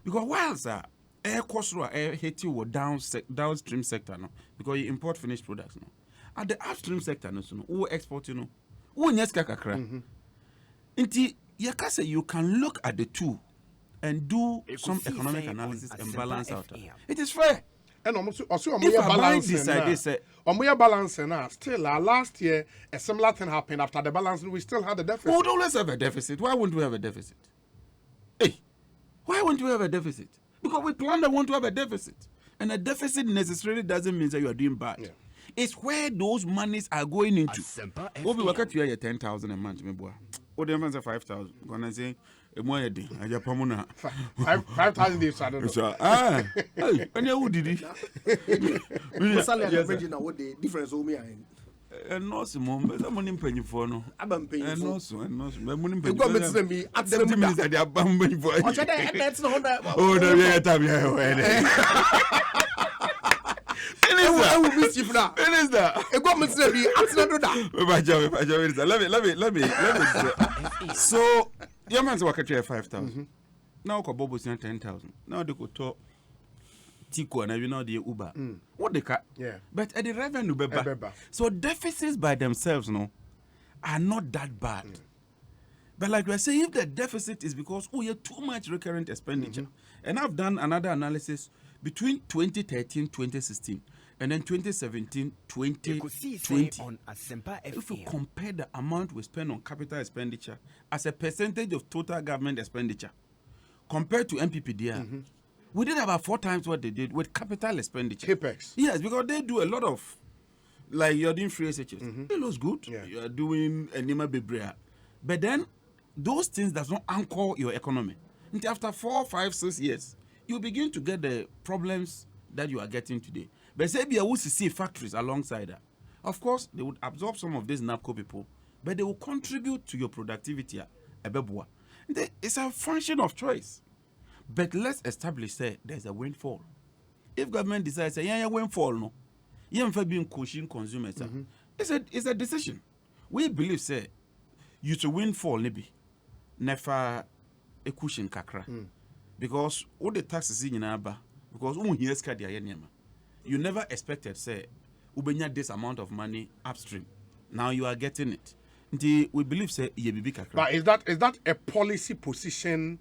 Because whilst air cost air hit you downstream sector no, because you import finished products no. At the upstream sector no, so no, who export no, who nyeska kakra. Inti yakase you can look at the two and do some economic analysis and balance out. It is fair. And also If a bank decided say balancing now, still last year a similar thing happened after the balance we still had a deficit. we would always have a deficit. Why wouldn't we have a deficit? Hey, why wouldn't we have a deficit? Because we plan to want to have a deficit. And a deficit necessarily doesn't mean that you are doing bad. Yeah. It's where those monies are going into. Asempa What we work FM. at you 10,000 a month, me boy. What the say 5,000? Gonna say a more day. I just pamuna. 5,000 days. I don't know. So hey, and you did it. Salary average now, what the difference will be? And no, Simon, but I'm only paying for no. I'm paying And for. no, so and no, but money You paying got me to me at the minutes that they are paying for. that's not Oh, no, yeah, time, yeah. I will miss you for that. Minister. You got me to me at the Let me. So, your man's work at 5,000. Now, Bobo is 10,000. Now, they could talk Tico and you know the Uber. What they cut? Yeah. But at the revenue, Beba. so deficits by themselves, no, are not that bad. But like we're saying, if the deficit is because you have too much recurrent expenditure, and I've done another analysis between 2013, 2016, and then 2017, 2020. Ekosiisen on Asempa If you FM. compare the amount we spend on capital expenditure as a percentage of total government expenditure compared to MPPDR, we did about 4 times what they did with capital expenditure. Capex. Yes, because they do a lot of, like you're doing free SHS. It looks good. Yeah. You're doing Enima Bebrea. But then those things does not anchor your economy. Until after 4, 5, 6 years, you begin to get the problems that you are getting today. But say we will see factories alongside that. Of course, they would absorb some of these NAPCO people, but they will contribute to your productivity. It's a function of choice. But let's establish that there's a windfall. If government decides, yeah, windfall, no, you have been pushing consumers. It's a decision. We believe, say, you to windfall, maybe, never a cushion kakra. Because all the taxes in Aba, because you never expected, say, ubenya this amount of money upstream. Now you are getting it. We believe, say, but is that a policy position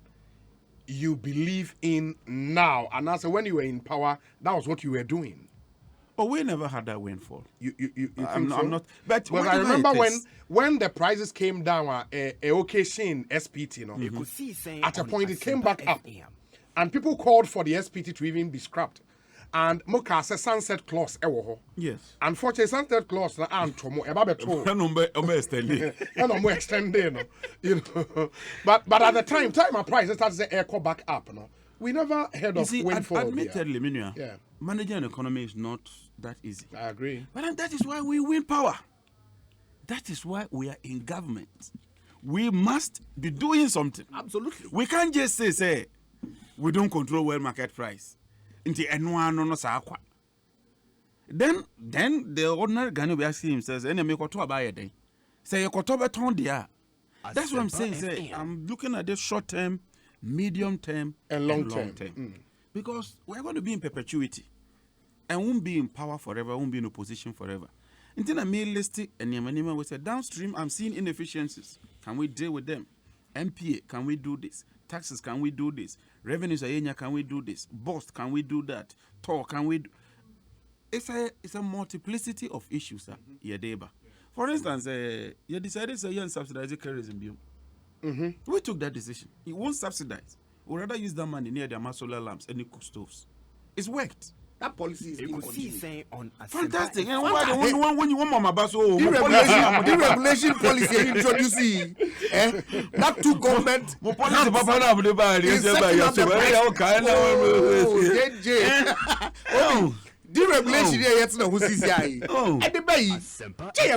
you believe in now? And also when you were in power, that was what you were doing. Oh, we never had that windfall. You think I'm so? not. But because I remember when the prices came down, Ekosiisen SPT, at a point it came back up, and people called for the SPT to even be scrapped. And Moka says sunset clause Yes. Unfortunately, sunset clause na antomo ebabeto. No more extended, you know. But at the time our prices started to echo back up, no. We never heard of windfall. Admittedly, managing an economy is not that easy. I agree. But that is why we win power. That is why we are in government. We must be doing something. Absolutely. We can't just say we don't control world market price. Then the ordinary Ghanaian will ask himself, say, that's what I'm saying. Say, I'm looking at this short term, medium term, and long term. Because we're going to be in perpetuity and won't be in power forever, won't be in opposition forever. Until I made listing and Yamanima we said downstream, I'm seeing inefficiencies. Can we deal with them? MPA, can we do this? Taxes, can we do this? Revenues, can we do this? Bust, can we do that? Toll, can we do? It's a multiplicity of issues, Yadeba. For instance, you decided to say subsidize tourism. We took that decision. It won't subsidize. We'd rather use that money near their solar lamps and cook stoves. It's worked. That policy is Ekosiisen on Fantastic. Asempa And why when you want Mama Basso, deregulation policy introducing that two government deregulation here yet no who's and the bay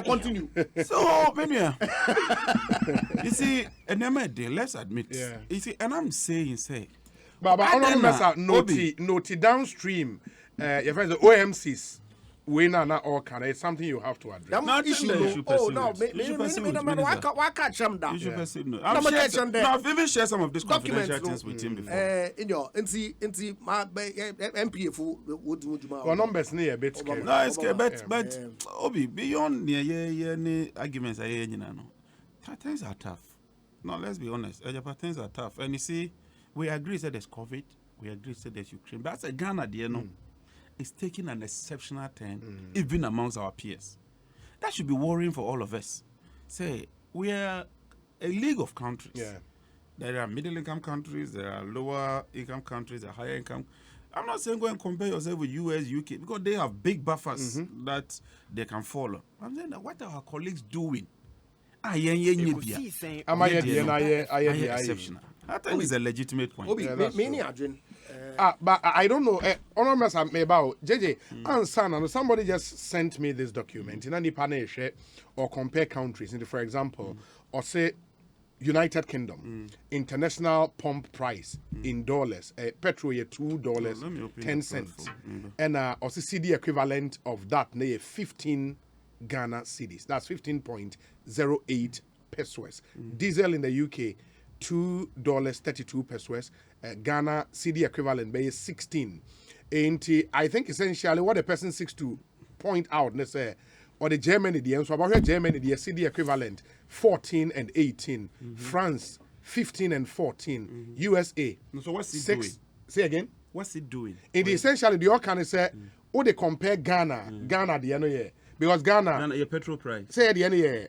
continue. So maybe you see, and let's admit, you see, and I'm saying, but I don't mess up noti downstream. Your friends, the OMCs, we now all can. It's something you have to address. That Not issue. oh no, why can't you down? You should pursue no. I've even shared some of these confidential things with him before. In your my MPA for would well, numbers near a bit scary. No, it's scary, but Obi, beyond the arguments I hear, things are tough. No, let's be honest. Things are tough, and you see, we agree that there's COVID, we agree that there's Ukraine, but that's a Ghana, it's taking an exceptional turn, even amongst our peers. That should be worrying for all of us. Say, we are a league of countries. Yeah. There are middle-income countries, there are lower-income countries, there are higher-income. I'm not saying go and compare yourself with US, UK, because they have big buffers that they can follow. I'm saying that what are our colleagues doing? Ekosiisen Exceptional. I think it's a legitimate point. But I don't know. About JJ and somebody just sent me this document in any panel or compare countries. For example, or say United Kingdom international pump price in dollars. Petrol $2.10, and also CD equivalent of that 15 Ghana cedis. That's 15.08 pesos. Diesel in the UK. $2.32 Ghana CD equivalent by 16. And I think essentially what the person seeks to point out, let's say, or the Germany, so about Germany, the CD equivalent 14 and 18, France 15 and 14, USA. So what's it 6. doing? Say again. What's it doing? It essentially the all kind of say, oh, they compare Ghana the end of year because Ghana your petrol price. Say at the end of year.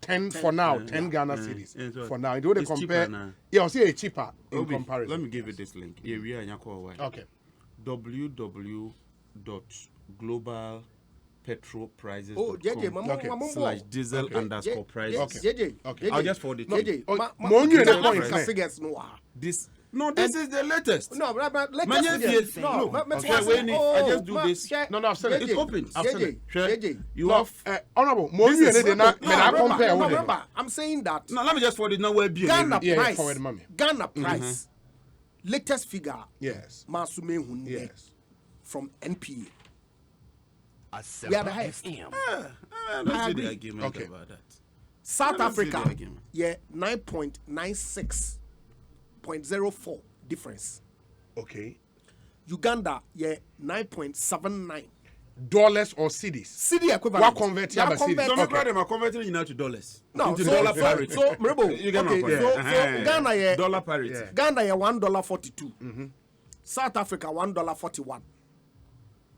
10 for now, 10 Ghana cedis for now. Do they compare? Yeah, I'll say it's cheaper in comparison. Let me give you this link. Here we are in Yakwa. Okay. www.globalpetrolprices.com/diesel underscore prices. Okay. I'll just forward it. This this is the latest. No, but latest. I just do this. No, I've said it. It's open. You have honorable. I'm saying that. No, let me just forward it now. Where Ghana price. Ghana price. Latest figure. Yes. Masume hunne. Yes. from NPA. We are the highest. Let's see the argument Okay. about that. South Let's see the Africa, argument. yeah, 9.96.04 difference. Okay. Uganda, yeah, 9.79. Dollars or cedis? CD equivalent. What convert Yeah, to cedis? convert- So my Okay. brother, I'm converting you now to dollars. No, into so dollar parity. Mrebo, You get my okay, point. so Uh-huh. Ghana, yeah, dollar parity. Yeah. Ghana, yeah, $1.42. South Africa, $1.41.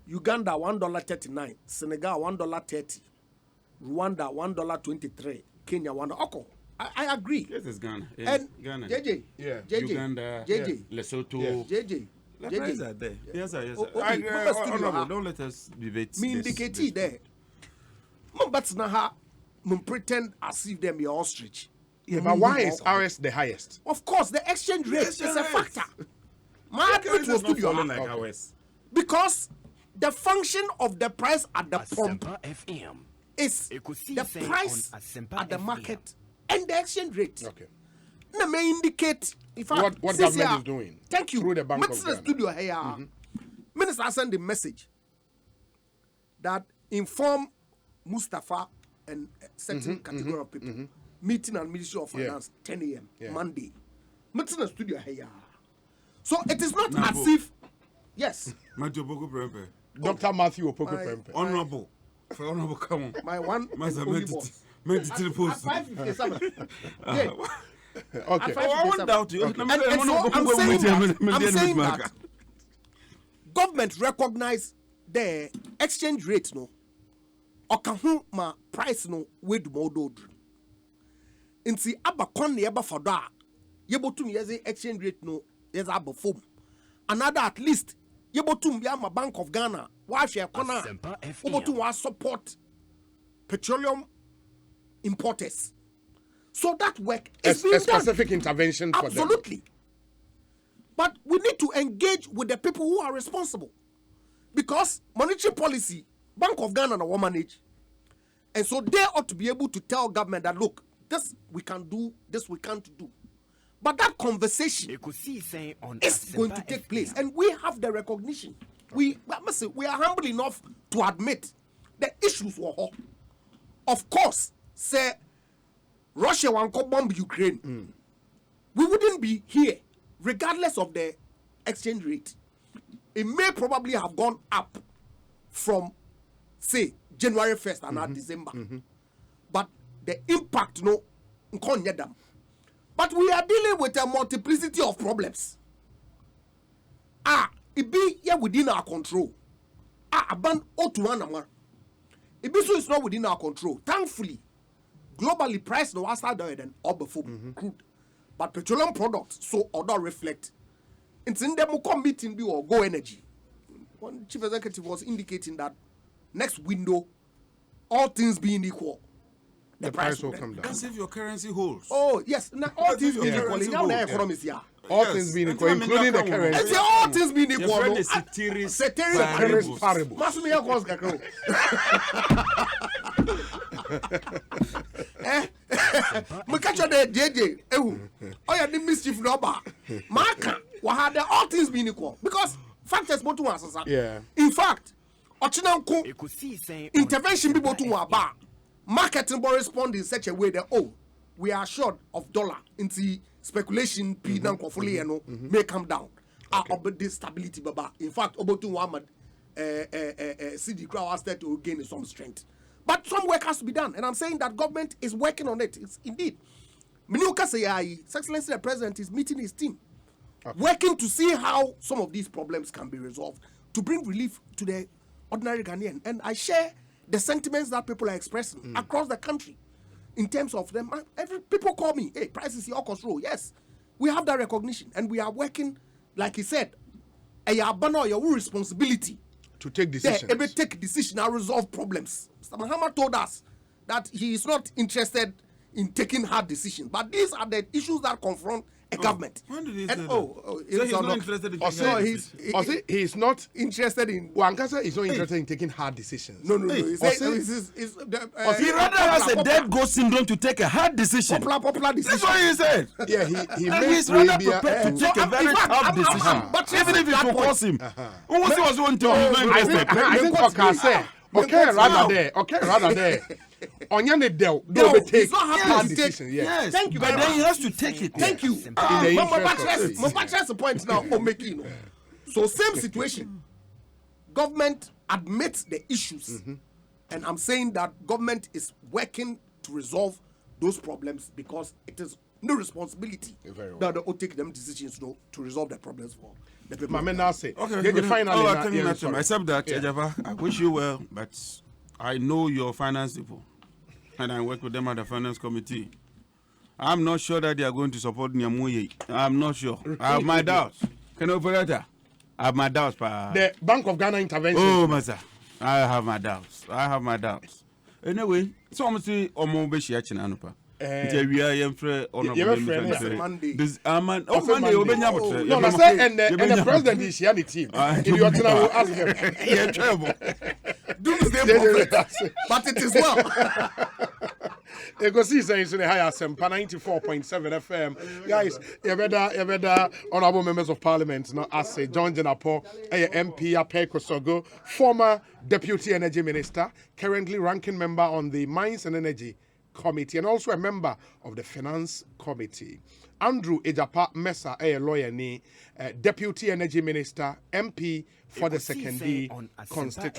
Uganda, $1.39. Senegal, $1.30. Rwanda, $1.23. Kenya, $1. Okay, I agree. Yes, it's Ghana. Yeah. And Ghana. JJ, Yeah. JJ, Uganda. JJ, Lesotho. JJ, The prices JJ. are there. Yes, sir. Yes, Oh, sir. okay, Mama Studio, Honorable, don't let us debate. Me this- indicate this- there. But now, pretend as if them are ostrich. Yeah, but why is ours the highest? Of course, the exchange rate is a factor. My Okay, rate this was is not studio falling like ours. because the function of the price at the pump Asempa FM. is Ekosiisen the price on Asempa at the FM. market and the exchange rate. Okay. Now may indicate in fact What this government year- is doing Thank you. through the Bank of Minister Ghana. Studio here. Minister sent a message that inform Mustafa and a certain category of people meeting at Ministry of Finance 10 a.m. Yeah. Monday. Minister Studio here. So it is not Nabo. as if yes, Matthew Boko Prempe. Dr. Matthew Opoko My- Prempe. Honorable. For honorable, come on. my one Master, only meant boss. it. Meant it to the At post. 5:57. Yeah. Okay. At Oh, I 5:57. won't doubt you. And so I'm saying that government recognize the exchange rate no okahu ma price no with modo nti abakon ne eba fodo a yebotum yeze exchange rate no yeze abofom another at least yebotum bia ma Bank of Ghana wa hwe kona Asempa FM. obotum wa support petroleum importers so that work is being A done. specific intervention for them. Absolutely. But we need to engage with the people who are responsible. Because monetary policy, Bank of Ghana will manage. And so they ought to be able to tell government that, look, this we can do, this we can't do. But that conversation Ekosiisen on is going to Asempa take FM. place. And we have the recognition. We are humble enough to admit the issues were hot. Of course, say Russia want to bomb Ukraine. We wouldn't be here regardless of the exchange rate. It may probably have gone up from, say, January 1st and now December. But the impact, no, nkonye them. But we are dealing with a multiplicity of problems. It be here within our control. Aban otuanama. It be so it's not within our control. Thankfully, globally price no start there than all before crude. But petroleum products so other reflect. It's in the Mukom meeting or Go Energy. One chief executive was indicating that next window, all things being equal, The price will then- come down. That's if your currency holds. Oh yes, now all But things if being your equal, currency now the holds, economy is here. All Yes. things being And equal, I mean, including the come on. currency. I say all things being Your equal. friend no, is Ceteris Ceteris Paribus. Paribus. Masu me yakos kakro. Me catch the JJ. Oh yeah, the mischief number. Maka. Wahada all things being equal because factors both to us. Yeah. In fact, Ochinanko Ekosiisen on intervention Asempa people to FM. aba marketing will respond in such a way that we are short of dollar into speculation p may come down the stability baba in fact obotu Muhammad CD crowd has started to gain some strength but some work has to be done and I'm saying that government is working on it. It's indeed Minuka say His Excellency the President is meeting his team working to see how some of these problems can be resolved to bring relief to the ordinary Ghanaian. And I share the sentiments that people are expressing across the country in terms of them. People call me, hey, prices your control. Yes, we have that recognition and we are working, like he said, your responsibility To take decisions. able to take decision and resolve problems. Mr. Mahama told us that he is not interested in taking hard decisions. But these are the issues that confront a government. When did he say And that? so he's not interested in taking hard decisions. He's not interested in. Wankasa is not interested in taking hard decisions. No. Hey, He He rather has a dead ghost syndrome to take a hard decision. popular decision. That's what he said. Yeah, he And makes he's rather Arabia, prepared to take a very tough decision, but even if it will cost him. Who was going to? I think okay, say okay, rather there. Onyane del do take he's not happy hard to take- decisions. Yes. Yes, Thank you but very then he much. has to take it. Thank you. In the interest of That's the point now for making. So same situation. Government admits the issues, and I'm saying that government is working to resolve those problems because it is no responsibility Very well. that they will take them decisions to resolve the problems for the people. Mama now say. Okay, Then good. finally, I tell you yeah, nothing. sorry. Except that, Yeah. EGYAPA, I wish you well, but I know your finance people, and I work with them at the finance committee. I'm not sure that they are going to support Nyamuye. I'm not sure. I have my doubts. Can you operator? I have my doubts, pa. The Bank of Ghana intervention. Oh, Master, I have my doubts. Anyway, so I'm saying, Omo Beshi Achinanupa. We are young friend, honorable Monday. This Monday, Monday. Obenya. No, I say, and the president is here, the team. If you want to know, ask him. Yeah, trouble. Doomsday prophet. But it is well. Ekosiisen is in the higher Sempa 94.7 FM. Guys, you better honorable members of parliament. Now, as say John JINAPOR, MP Ekosiisen, former deputy energy minister, currently ranking member on the Mines and Energy Committee, and also a member of the Finance Committee. Andrew EGYAPA MERCER, a lawyer, deputy energy minister, MP for the second constituency.